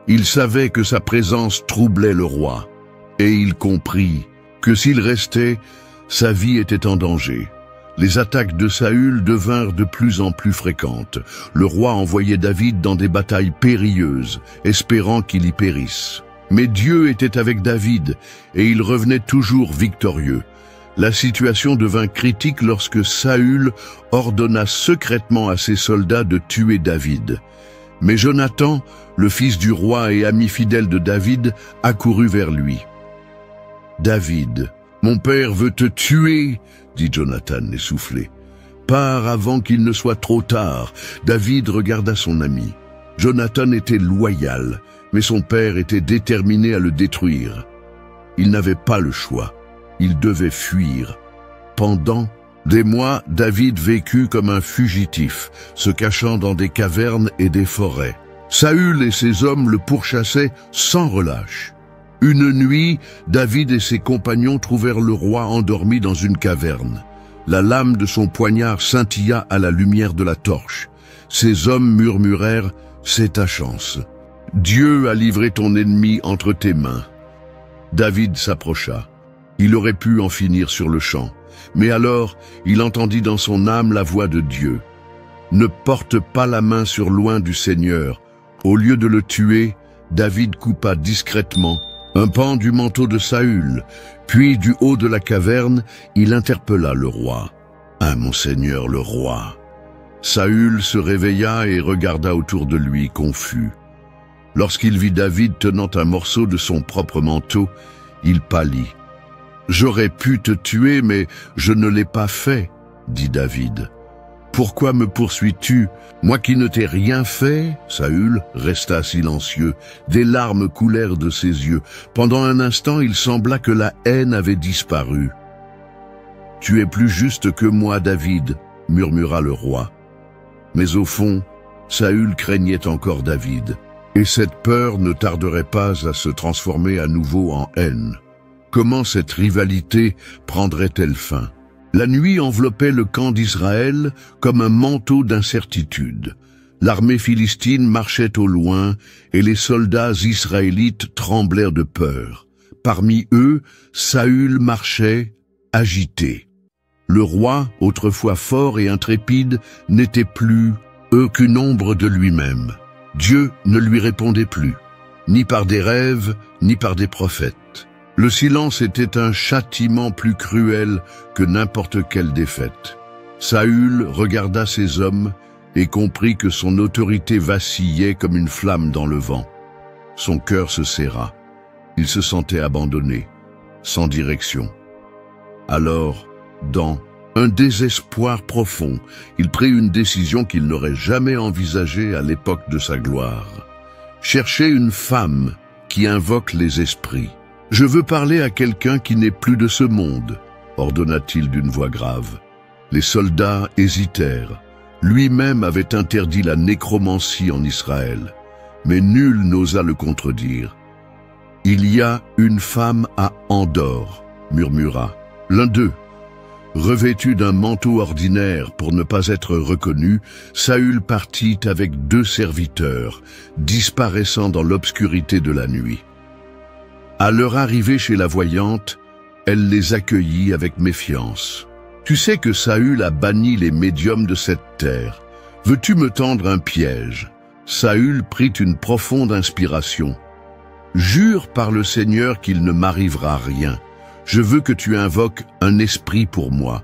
Il savait que sa présence troublait le roi. Et il comprit que s'il restait, sa vie était en danger. Les attaques de Saül devinrent de plus en plus fréquentes. Le roi envoyait David dans des batailles périlleuses, espérant qu'il y périsse. Mais Dieu était avec David, et il revenait toujours victorieux. La situation devint critique lorsque Saül ordonna secrètement à ses soldats de tuer David. Mais Jonathan, le fils du roi et ami fidèle de David, accourut vers lui. « David, mon père veut te tuer !» dit Jonathan essoufflé. « Pars avant qu'il ne soit trop tard. » David regarda son ami. Jonathan était loyal, mais son père était déterminé à le détruire. Il n'avait pas le choix. Il devait fuir. Pendant des mois, David vécut comme un fugitif, se cachant dans des cavernes et des forêts. Saül et ses hommes le pourchassaient sans relâche. Une nuit, David et ses compagnons trouvèrent le roi endormi dans une caverne. La lame de son poignard scintilla à la lumière de la torche. Ses hommes murmurèrent « C'est ta chance. Dieu a livré ton ennemi entre tes mains. » David s'approcha. Il aurait pu en finir sur le champ. Mais alors, il entendit dans son âme la voix de Dieu. « ne porte pas la main sur loin du Seigneur. Au lieu de le tuer, David coupa discrètement un pan du manteau de Saül, puis du haut de la caverne, il interpella le roi. « Ah, mon Seigneur le roi !» Saül se réveilla et regarda autour de lui, confus. Lorsqu'il vit David tenant un morceau de son propre manteau, il pâlit. « J'aurais pu te tuer, mais je ne l'ai pas fait, » dit David. « Pourquoi me poursuis-tu, moi qui ne t'ai rien fait ?» Saül resta silencieux. Des larmes coulèrent de ses yeux. Pendant un instant, il sembla que la haine avait disparu. « Tu es plus juste que moi, David, » murmura le roi. Mais au fond, Saül craignait encore David, et cette peur ne tarderait pas à se transformer à nouveau en haine. Comment cette rivalité prendrait-elle fin? La nuit enveloppait le camp d'Israël comme un manteau d'incertitude. L'armée philistine marchait au loin et les soldats israélites tremblèrent de peur. Parmi eux, Saül marchait, agité. Le roi, autrefois fort et intrépide, n'était plus qu'une ombre de lui-même. Dieu ne lui répondait plus, ni par des rêves, ni par des prophètes. Le silence était un châtiment plus cruel que n'importe quelle défaite. Saül regarda ses hommes et comprit que son autorité vacillait comme une flamme dans le vent. Son cœur se serra. Il se sentait abandonné, sans direction. Alors, dans un désespoir profond, il prit une décision qu'il n'aurait jamais envisagée à l'époque de sa gloire. Chercher une femme qui invoque les esprits. « Je veux parler à quelqu'un qui n'est plus de ce monde », ordonna-t-il d'une voix grave. Les soldats hésitèrent. Lui-même avait interdit la nécromancie en Israël, mais nul n'osa le contredire. « Il y a une femme à Endor », murmura l'un d'eux. Revêtu d'un manteau ordinaire pour ne pas être reconnu, Saül partit avec 2 serviteurs, disparaissant dans l'obscurité de la nuit. À leur arrivée chez la voyante, elle les accueillit avec méfiance. « Tu sais que Saül a banni les médiums de cette terre. Veux-tu me tendre un piège ?» Saül prit une profonde inspiration. « Jure par le Seigneur qu'il ne m'arrivera rien. Je veux que tu invoques un esprit pour moi. »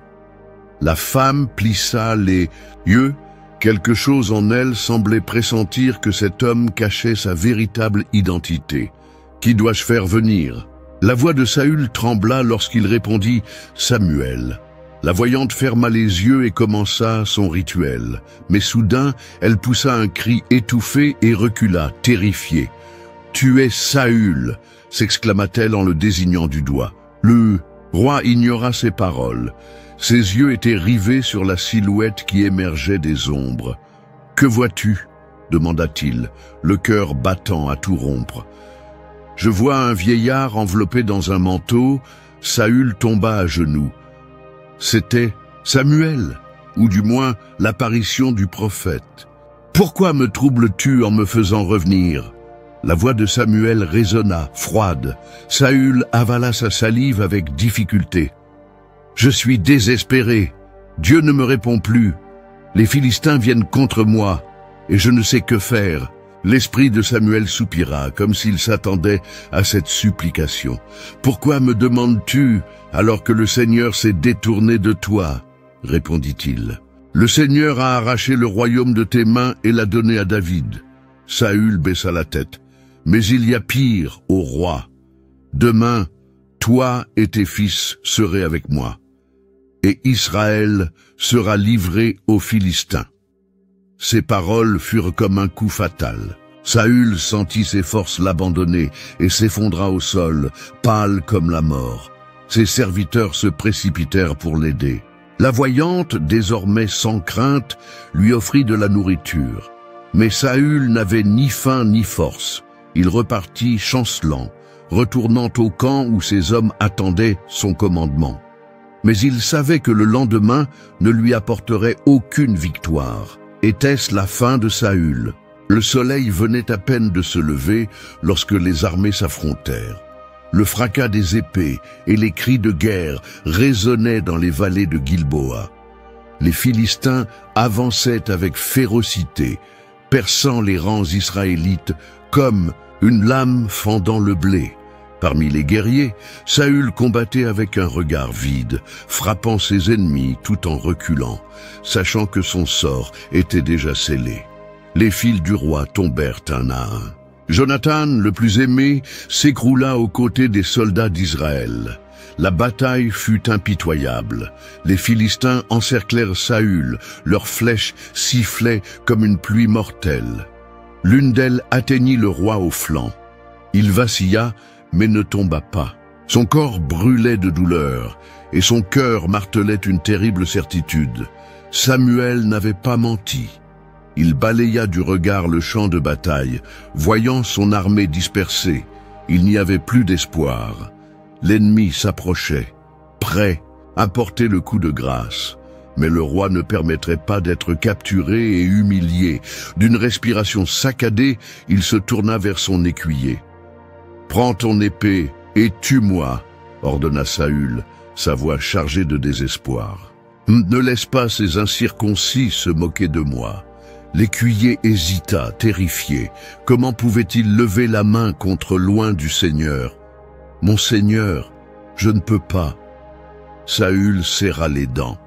La femme plissa les yeux. Quelque chose en elle semblait pressentir que cet homme cachait sa véritable identité. « Qui dois-je faire venir ?» La voix de Saül trembla lorsqu'il répondit « Samuel ». La voyante ferma les yeux et commença son rituel. Mais soudain, elle poussa un cri étouffé et recula, terrifiée. « Tu es Saül !» s'exclama-t-elle en le désignant du doigt. Le roi ignora ses paroles. Ses yeux étaient rivés sur la silhouette qui émergeait des ombres. « Que vois-tu » demanda-t-il, le cœur battant à tout rompre. « Je vois un vieillard enveloppé dans un manteau. » Saül tomba à genoux. C'était Samuel, ou du moins l'apparition du prophète. « Pourquoi me troubles-tu en me faisant revenir ?» La voix de Samuel résonna, froide. Saül avala sa salive avec difficulté. « Je suis désespéré. Dieu ne me répond plus. Les Philistins viennent contre moi, et je ne sais que faire. » L'esprit de Samuel soupira, comme s'il s'attendait à cette supplication. « Pourquoi me demandes-tu, alors que le Seigneur s'est détourné de toi ?» répondit-il. « Le Seigneur a arraché le royaume de tes mains et l'a donné à David. » Saül baissa la tête. « Mais il y a pire, ô roi. Demain, toi et tes fils serez avec moi, et Israël sera livré aux Philistins. » Ces paroles furent comme un coup fatal. Saül sentit ses forces l'abandonner et s'effondra au sol, pâle comme la mort. Ses serviteurs se précipitèrent pour l'aider. La voyante, désormais sans crainte, lui offrit de la nourriture. Mais Saül n'avait ni faim ni force. Il repartit chancelant, retournant au camp où ses hommes attendaient son commandement. Mais il savait que le lendemain ne lui apporterait aucune victoire. Était-ce la fin de Saül? Le soleil venait à peine de se lever lorsque les armées s'affrontèrent. Le fracas des épées et les cris de guerre résonnaient dans les vallées de Gilboa. Les Philistins avançaient avec férocité, perçant les rangs israélites comme une lame fendant le blé. Parmi les guerriers, Saül combattait avec un regard vide, frappant ses ennemis tout en reculant, sachant que son sort était déjà scellé. Les fils du roi tombèrent un à un. Jonathan, le plus aimé, s'écroula aux côtés des soldats d'Israël. La bataille fut impitoyable. Les Philistins encerclèrent Saül, leurs flèches sifflaient comme une pluie mortelle. L'une d'elles atteignit le roi au flanc. Il vacilla, mais ne tomba pas. Son corps brûlait de douleur, et son cœur martelait une terrible certitude. Samuel n'avait pas menti. Il balaya du regard le champ de bataille, voyant son armée dispersée. Il n'y avait plus d'espoir. L'ennemi s'approchait, prêt à porter le coup de grâce. Mais le roi ne permettrait pas d'être capturé et humilié. D'une respiration saccadée, il se tourna vers son écuyer. « Prends ton épée et tue-moi » ordonna Saül, sa voix chargée de désespoir. « Ne laisse pas ces incirconcis se moquer de moi. » L'écuyer hésita, terrifié. Comment pouvait-il lever la main contre loin du Seigneur? « Mon Seigneur, je ne peux pas. » Saül serra les dents.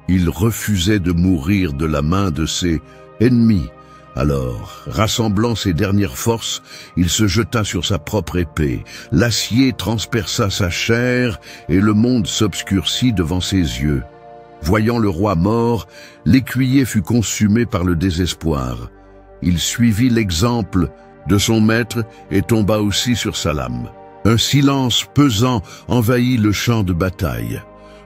Il refusait de mourir de la main de ses ennemis. Alors, rassemblant ses dernières forces, il se jeta sur sa propre épée. L'acier transperça sa chair et le monde s'obscurcit devant ses yeux. Voyant le roi mort, l'écuyer fut consumé par le désespoir. Il suivit l'exemple de son maître et tomba aussi sur sa lame. Un silence pesant envahit le champ de bataille.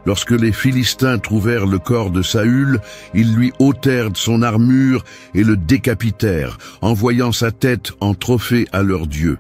Lorsque les Philistins trouvèrent le corps de Saül, ils lui ôtèrent son armure et le décapitèrent, envoyant sa tête en trophée à leur Dieu.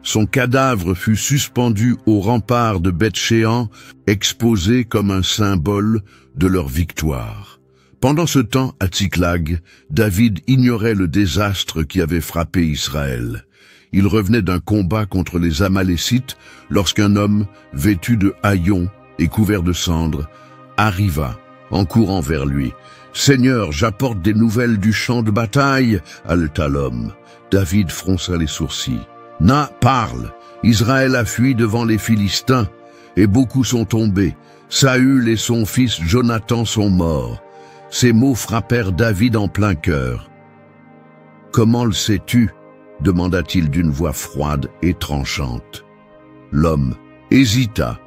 Son cadavre fut suspendu au rempart de Beth-Shéan, exposé comme un symbole de leur victoire. Pendant ce temps, à Tsiklag, David ignorait le désastre qui avait frappé Israël. Il revenait d'un combat contre les Amalécites lorsqu'un homme, vêtu de haillons et couvert de cendres, arriva en courant vers lui. « Seigneur, j'apporte des nouvelles du champ de bataille » haleta l'homme. David fronça les sourcils. « Na, parle ! Israël a fui devant les Philistins, et beaucoup sont tombés. Saül et son fils Jonathan sont morts. » Ces mots frappèrent David en plein cœur. « Comment le sais-tu » demanda-t-il d'une voix froide et tranchante. L'homme hésita,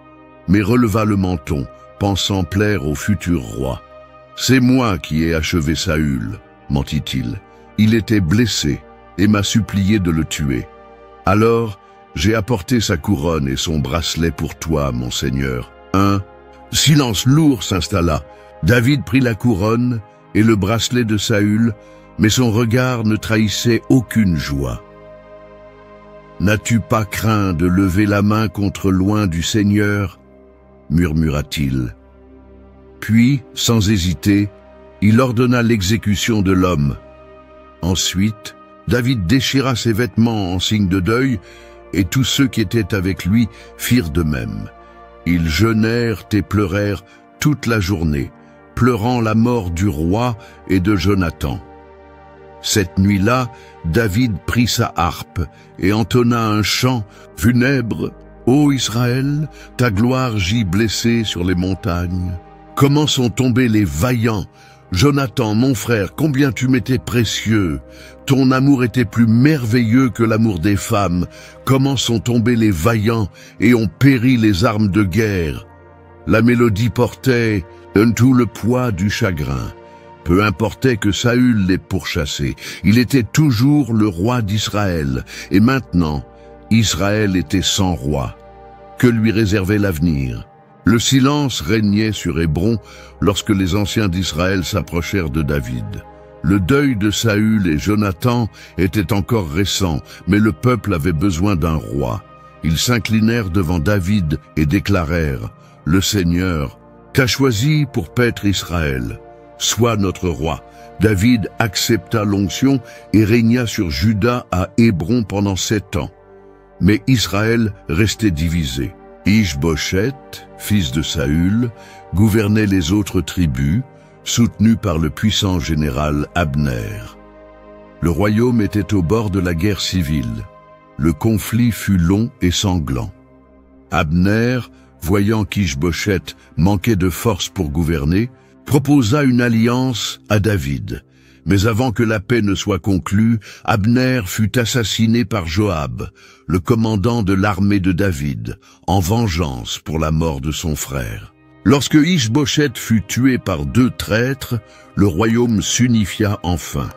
mais releva le menton, pensant plaire au futur roi. « C'est moi qui ai achevé Saül, » mentit-il. « Il était blessé et m'a supplié de le tuer. Alors, j'ai apporté sa couronne et son bracelet pour toi, mon seigneur. » Un silence lourd s'installa. David prit la couronne et le bracelet de Saül, mais son regard ne trahissait aucune joie. « N'as-tu pas craint de lever la main contre loin du Seigneur ?» murmura-t-il. Puis, sans hésiter, il ordonna l'exécution de l'homme. Ensuite, David déchira ses vêtements en signe de deuil, et tous ceux qui étaient avec lui firent de même. Ils jeûnèrent et pleurèrent toute la journée, pleurant la mort du roi et de Jonathan. Cette nuit-là, David prit sa harpe et entonna un chant funèbre. « Ô Israël, ta gloire gît blessée sur les montagnes. Comment sont tombés les vaillants! Jonathan, mon frère, combien tu m'étais précieux! Ton amour était plus merveilleux que l'amour des femmes. Comment sont tombés les vaillants et ont péri les armes de guerre! » La mélodie portait tout le poids du chagrin. Peu importait que Saül l'ait pourchassé, il était toujours le roi d'Israël, et maintenant, Israël était sans roi. Que lui réservait l'avenir? Le silence régnait sur Hébron lorsque les anciens d'Israël s'approchèrent de David. Le deuil de Saül et Jonathan était encore récent, mais le peuple avait besoin d'un roi. Ils s'inclinèrent devant David et déclarèrent « Le Seigneur t'a choisi pour paître Israël. Sois notre roi. » David accepta l'onction et régna sur Juda à Hébron pendant 7 ans. Mais Israël restait divisé. Ish-Bosheth, fils de Saül, gouvernait les autres tribus, soutenu par le puissant général Abner. Le royaume était au bord de la guerre civile. Le conflit fut long et sanglant. Abner, voyant qu'Ish-Bosheth manquait de force pour gouverner, proposa une alliance à David. Mais avant que la paix ne soit conclue, Abner fut assassiné par Joab, le commandant de l'armée de David, en vengeance pour la mort de son frère. Lorsque Ish-Bosheth fut tué par 2 traîtres, le royaume s'unifia enfin.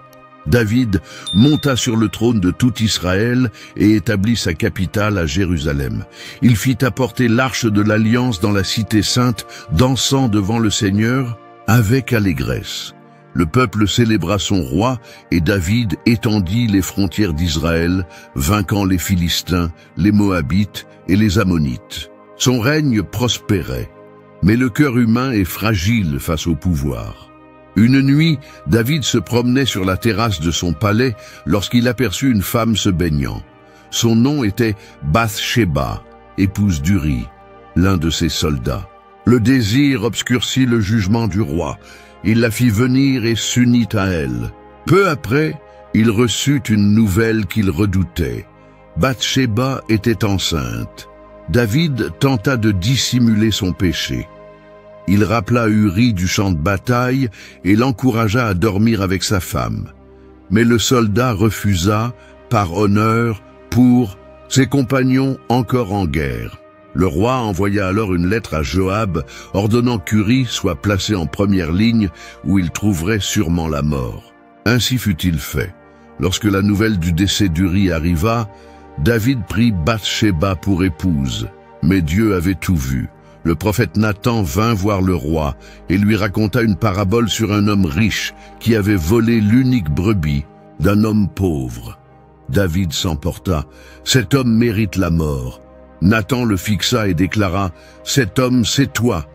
David monta sur le trône de tout Israël et établit sa capitale à Jérusalem. Il fit apporter l'arche de l'Alliance dans la cité sainte, dansant devant le Seigneur avec allégresse. Le peuple célébra son roi et David étendit les frontières d'Israël, vainquant les Philistins, les Moabites et les Ammonites. Son règne prospérait, mais le cœur humain est fragile face au pouvoir. Une nuit, David se promenait sur la terrasse de son palais lorsqu'il aperçut une femme se baignant. Son nom était Bath-sheba, épouse d'Uri, l'un de ses soldats. Le désir obscurcit le jugement du roi. Il la fit venir et s'unit à elle. Peu après, il reçut une nouvelle qu'il redoutait. Bath-sheba était enceinte. David tenta de dissimuler son péché. Il rappela Uri du champ de bataille et l'encouragea à dormir avec sa femme. Mais le soldat refusa, par honneur, pour ses compagnons encore en guerre. Le roi envoya alors une lettre à Joab, ordonnant qu'Uri soit placé en première ligne, où il trouverait sûrement la mort. Ainsi fut-il fait. Lorsque la nouvelle du décès d'Uri arriva, David prit Bath-sheba pour épouse. Mais Dieu avait tout vu. Le prophète Nathan vint voir le roi et lui raconta une parabole sur un homme riche qui avait volé l'unique brebis d'un homme pauvre. David s'emporta. Cet homme mérite la mort. Nathan le fixa et déclara, « Cet homme, c'est toi !»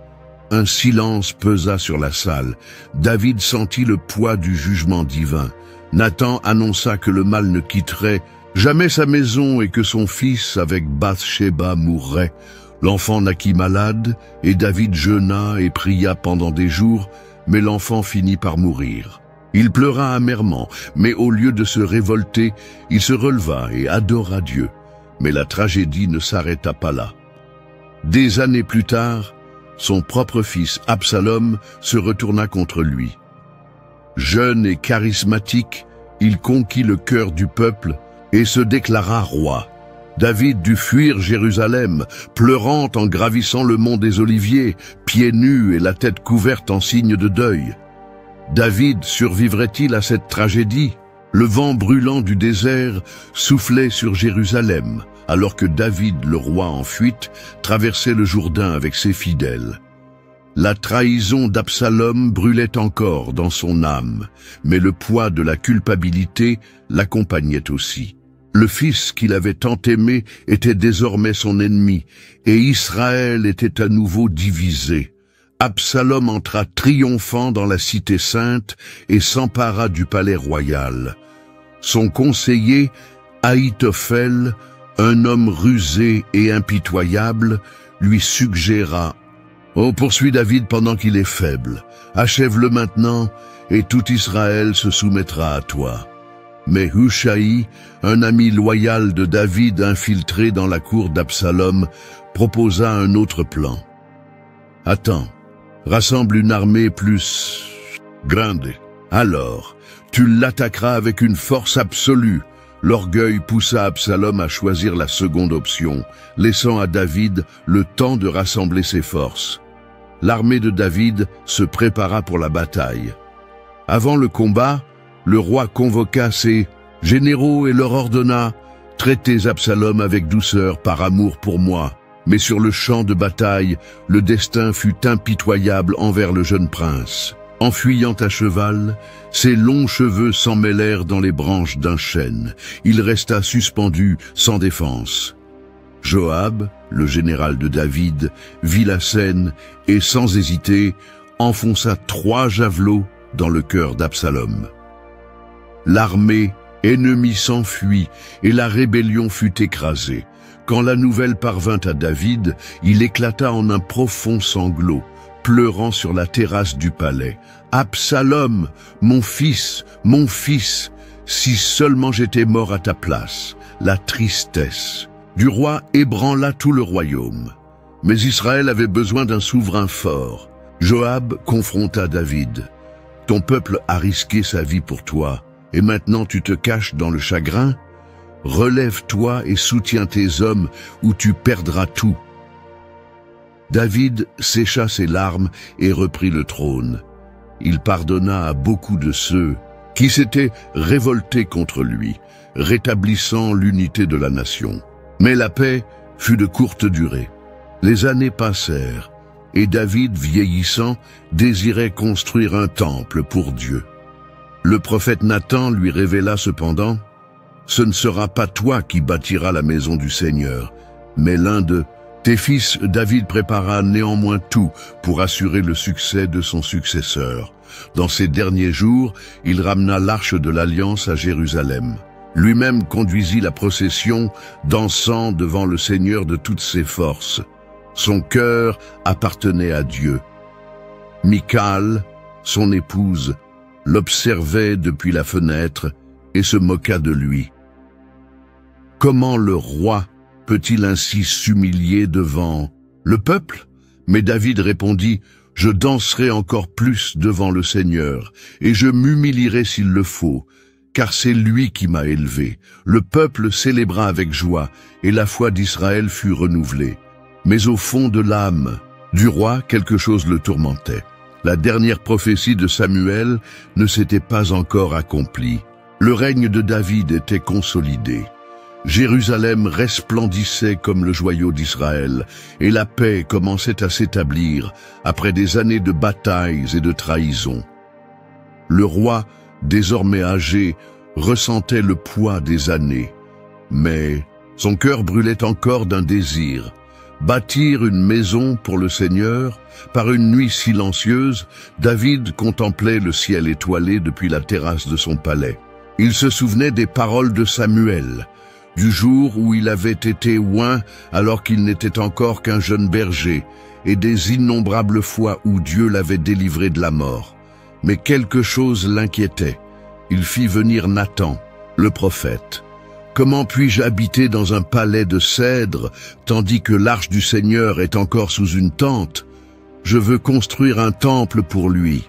Un silence pesa sur la salle. David sentit le poids du jugement divin. Nathan annonça que le mal ne quitterait jamais sa maison et que son fils avec Bath-sheba mourrait. L'enfant naquit malade, et David jeûna et pria pendant des jours, mais l'enfant finit par mourir. Il pleura amèrement, mais au lieu de se révolter, il se releva et adora Dieu. Mais la tragédie ne s'arrêta pas là. Des années plus tard, son propre fils Absalom se retourna contre lui. Jeune et charismatique, il conquit le cœur du peuple et se déclara roi. David dut fuir Jérusalem, pleurant en gravissant le mont des Oliviers, pieds nus et la tête couverte en signe de deuil. David survivrait-il à cette tragédie? Le vent brûlant du désert soufflait sur Jérusalem, alors que David, le roi en fuite, traversait le Jourdain avec ses fidèles. La trahison d'Absalom brûlait encore dans son âme, mais le poids de la culpabilité l'accompagnait aussi. Le fils qu'il avait tant aimé était désormais son ennemi, et Israël était à nouveau divisé. Absalom entra triomphant dans la cité sainte et s'empara du palais royal. Son conseiller, Ahitophel, un homme rusé et impitoyable, lui suggéra « Oh, poursuis David pendant qu'il est faible, achève-le maintenant, et tout Israël se soumettra à toi. » Mais Hushaï, un ami loyal de David infiltré dans la cour d'Absalom, proposa un autre plan. « Attends, rassemble une armée plus grande. Alors, tu l'attaqueras avec une force absolue. » L'orgueil poussa Absalom à choisir la seconde option, laissant à David le temps de rassembler ses forces. L'armée de David se prépara pour la bataille. Avant le combat, le roi convoqua ses généraux et leur ordonna « Traitez Absalom avec douceur par amour pour moi. » Mais sur le champ de bataille, le destin fut impitoyable envers le jeune prince. En fuyant à cheval, ses longs cheveux s'emmêlèrent dans les branches d'un chêne. Il resta suspendu, sans défense. Joab, le général de David, vit la scène et, sans hésiter, enfonça 3 javelots dans le cœur d'Absalom. L'armée ennemie s'enfuit et la rébellion fut écrasée. Quand la nouvelle parvint à David, il éclata en un profond sanglot. pleurant sur la terrasse du palais. « Absalom, mon fils, si seulement j'étais mort à ta place !» La tristesse du roi ébranla tout le royaume. Mais Israël avait besoin d'un souverain fort. Joab confronta David. « Ton peuple a risqué sa vie pour toi, et maintenant tu te caches dans le chagrin? Relève-toi et soutiens tes hommes, ou tu perdras tout. » David sécha ses larmes et reprit le trône. Il pardonna à beaucoup de ceux qui s'étaient révoltés contre lui, rétablissant l'unité de la nation. Mais la paix fut de courte durée. Les années passèrent, et David, vieillissant, désirait construire un temple pour Dieu. Le prophète Nathan lui révéla cependant: « Ce ne sera pas toi qui bâtiras la maison du Seigneur, mais l'un d'eux. Tes fils. » David prépara néanmoins tout pour assurer le succès de son successeur. Dans ces derniers jours, il ramena l'arche de l'Alliance à Jérusalem. Lui-même conduisit la procession, dansant devant le Seigneur de toutes ses forces. Son cœur appartenait à Dieu. Michal, son épouse, l'observait depuis la fenêtre et se moqua de lui. Comment le roi peut-il ainsi s'humilier devant le peuple? Mais David répondit: « Je danserai encore plus devant le Seigneur, et je m'humilierai s'il le faut, car c'est lui qui m'a élevé. » Le peuple célébra avec joie, et la foi d'Israël fut renouvelée. Mais au fond de l'âme du roi, quelque chose le tourmentait. La dernière prophétie de Samuel ne s'était pas encore accomplie. Le règne de David était consolidé. Jérusalem resplendissait comme le joyau d'Israël, et la paix commençait à s'établir après des années de batailles et de trahisons. Le roi, désormais âgé, ressentait le poids des années, mais son cœur brûlait encore d'un désir: bâtir une maison pour le Seigneur. Par une nuit silencieuse, David contemplait le ciel étoilé depuis la terrasse de son palais. Il se souvenait des paroles de Samuel, du jour où il avait été oint alors qu'il n'était encore qu'un jeune berger, et des innombrables fois où Dieu l'avait délivré de la mort. Mais quelque chose l'inquiétait. Il fit venir Nathan, le prophète. « Comment puis-je habiter dans un palais de cèdre, tandis que l'arche du Seigneur est encore sous une tente? Je veux construire un temple pour lui. »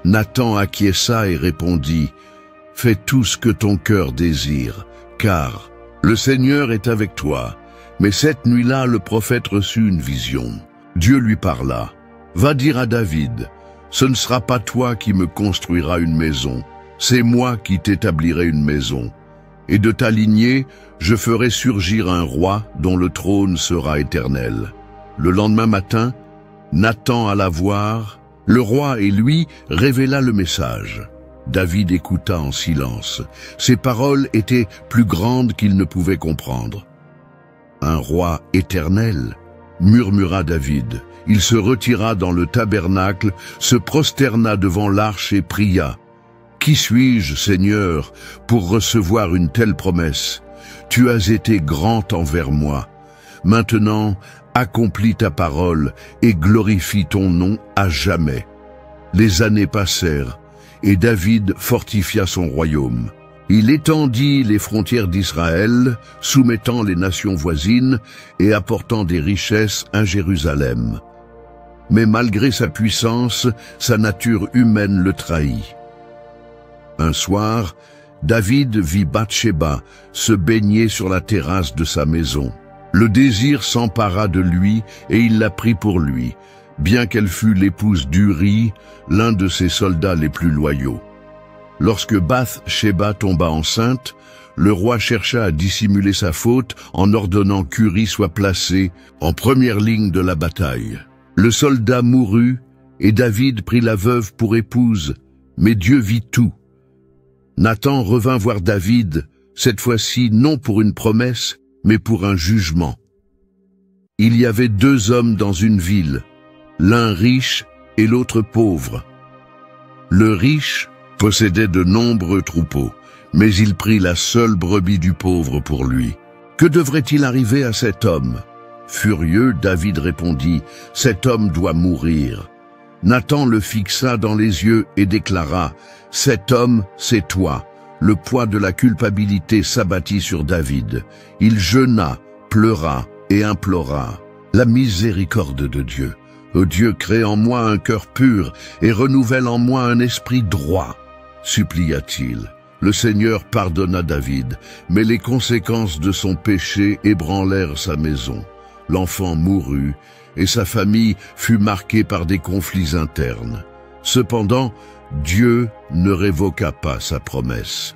Nathan acquiesça et répondit: « Fais tout ce que ton cœur désire, car le Seigneur est avec toi. » Mais cette nuit-là, le prophète reçut une vision. Dieu lui parla: « Va dire à David, ce ne sera pas toi qui me construiras une maison, c'est moi qui t'établirai une maison. Et de ta lignée, je ferai surgir un roi dont le trône sera éternel. » Le lendemain matin, Nathan alla voir le roi et lui révéla le message. David écouta en silence. Ses paroles étaient plus grandes qu'il ne pouvait comprendre. « Un roi éternel » murmura David. Il se retira dans le tabernacle, se prosterna devant l'arche et pria: « Qui suis-je, Seigneur, pour recevoir une telle promesse? Tu as été grand envers moi. Maintenant, accomplis ta parole et glorifie ton nom à jamais. » Les années passèrent, et David fortifia son royaume. Il étendit les frontières d'Israël, soumettant les nations voisines et apportant des richesses à Jérusalem. Mais malgré sa puissance, sa nature humaine le trahit. Un soir, David vit Bathsheba se baigner sur la terrasse de sa maison. Le désir s'empara de lui et il la prit pour lui, bien qu'elle fût l'épouse d'Uri, l'un de ses soldats les plus loyaux. Lorsque Bathsheba tomba enceinte, le roi chercha à dissimuler sa faute en ordonnant qu'Uri soit placé en première ligne de la bataille. Le soldat mourut et David prit la veuve pour épouse, mais Dieu vit tout. Nathan revint voir David, cette fois-ci non pour une promesse, mais pour un jugement. Il y avait 2 hommes dans une ville, l'un riche et l'autre pauvre. Le riche possédait de nombreux troupeaux, mais il prit la seule brebis du pauvre pour lui. Que devrait-il arriver à cet homme? Furieux, David répondit, « Cet homme doit mourir. » Nathan le fixa dans les yeux et déclara, « Cet homme, c'est toi. » Le poids de la culpabilité s'abattit sur David. Il jeûna, pleura et implora la miséricorde de Dieu. « Ô Dieu, crée en moi un cœur pur et renouvelle en moi un esprit droit, » supplia-t-il. Le Seigneur pardonna David, mais les conséquences de son péché ébranlèrent sa maison. L'enfant mourut et sa famille fut marquée par des conflits internes. Cependant, Dieu ne révoqua pas sa promesse.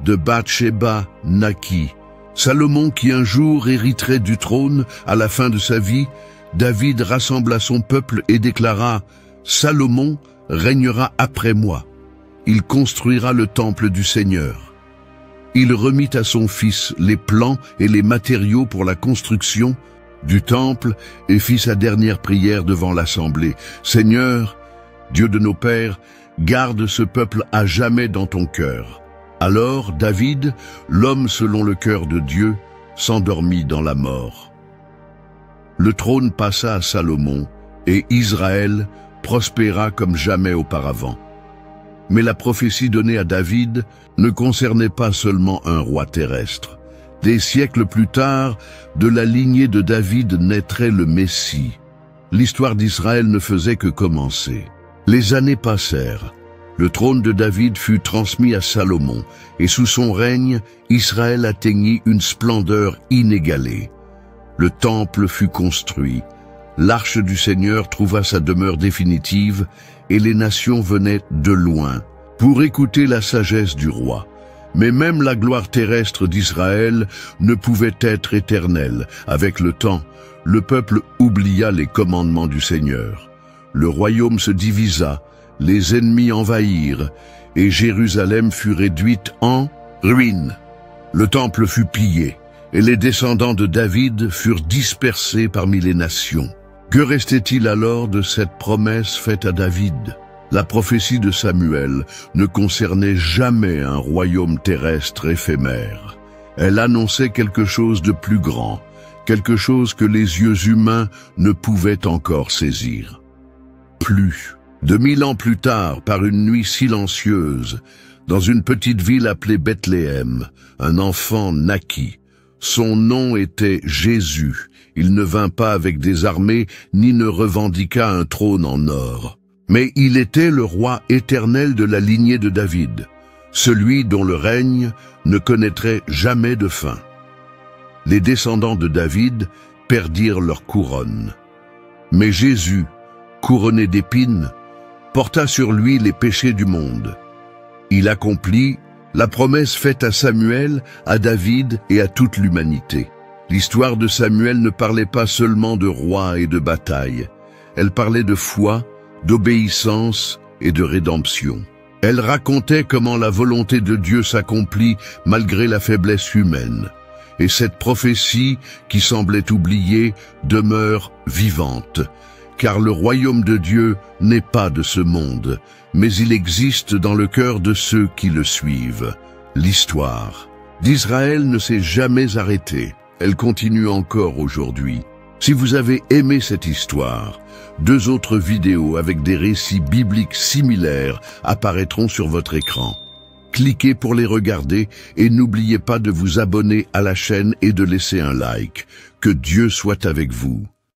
De Bathsheba naquit Salomon qui un jour hériterait du trône à la fin de sa vie. David rassembla son peuple et déclara « Salomon régnera après moi. Il construira le temple du Seigneur. » Il remit à son fils les plans et les matériaux pour la construction du temple et fit sa dernière prière devant l'assemblée. « Seigneur, Dieu de nos pères, garde ce peuple à jamais dans ton cœur. » Alors David, l'homme selon le cœur de Dieu, s'endormit dans la mort. Le trône passa à Salomon, et Israël prospéra comme jamais auparavant. Mais la prophétie donnée à David ne concernait pas seulement un roi terrestre. Des siècles plus tard, de la lignée de David naîtrait le Messie. L'histoire d'Israël ne faisait que commencer. Les années passèrent. Le trône de David fut transmis à Salomon, et sous son règne, Israël atteignit une splendeur inégalée. Le temple fut construit, l'arche du Seigneur trouva sa demeure définitive, et les nations venaient de loin pour écouter la sagesse du roi. Mais même la gloire terrestre d'Israël ne pouvait être éternelle. Avec le temps, le peuple oublia les commandements du Seigneur. Le royaume se divisa, les ennemis envahirent, et Jérusalem fut réduite en ruine. Le temple fut pillé, et les descendants de David furent dispersés parmi les nations. Que restait-il alors de cette promesse faite à David? La prophétie de Samuel ne concernait jamais un royaume terrestre éphémère. Elle annonçait quelque chose de plus grand, quelque chose que les yeux humains ne pouvaient encore saisir. Plus. 2000 ans plus tard, par une nuit silencieuse, dans une petite ville appelée Bethléem, un enfant naquit. Son nom était Jésus. Il ne vint pas avec des armées, ni ne revendiqua un trône en or. Mais il était le roi éternel de la lignée de David, celui dont le règne ne connaîtrait jamais de fin. Les descendants de David perdirent leur couronne. Mais Jésus, couronné d'épines, porta sur lui les péchés du monde. Il accomplit la promesse faite à Samuel, à David et à toute l'humanité. L'histoire de Samuel ne parlait pas seulement de rois et de batailles. Elle parlait de foi, d'obéissance et de rédemption. Elle racontait comment la volonté de Dieu s'accomplit malgré la faiblesse humaine. Et cette prophétie, qui semblait oubliée, demeure vivante. Car le royaume de Dieu n'est pas de ce monde, mais il existe dans le cœur de ceux qui le suivent. L'histoire d'Israël ne s'est jamais arrêtée. Elle continue encore aujourd'hui. Si vous avez aimé cette histoire, 2 autres vidéos avec des récits bibliques similaires apparaîtront sur votre écran. Cliquez pour les regarder et n'oubliez pas de vous abonner à la chaîne et de laisser un like. Que Dieu soit avec vous.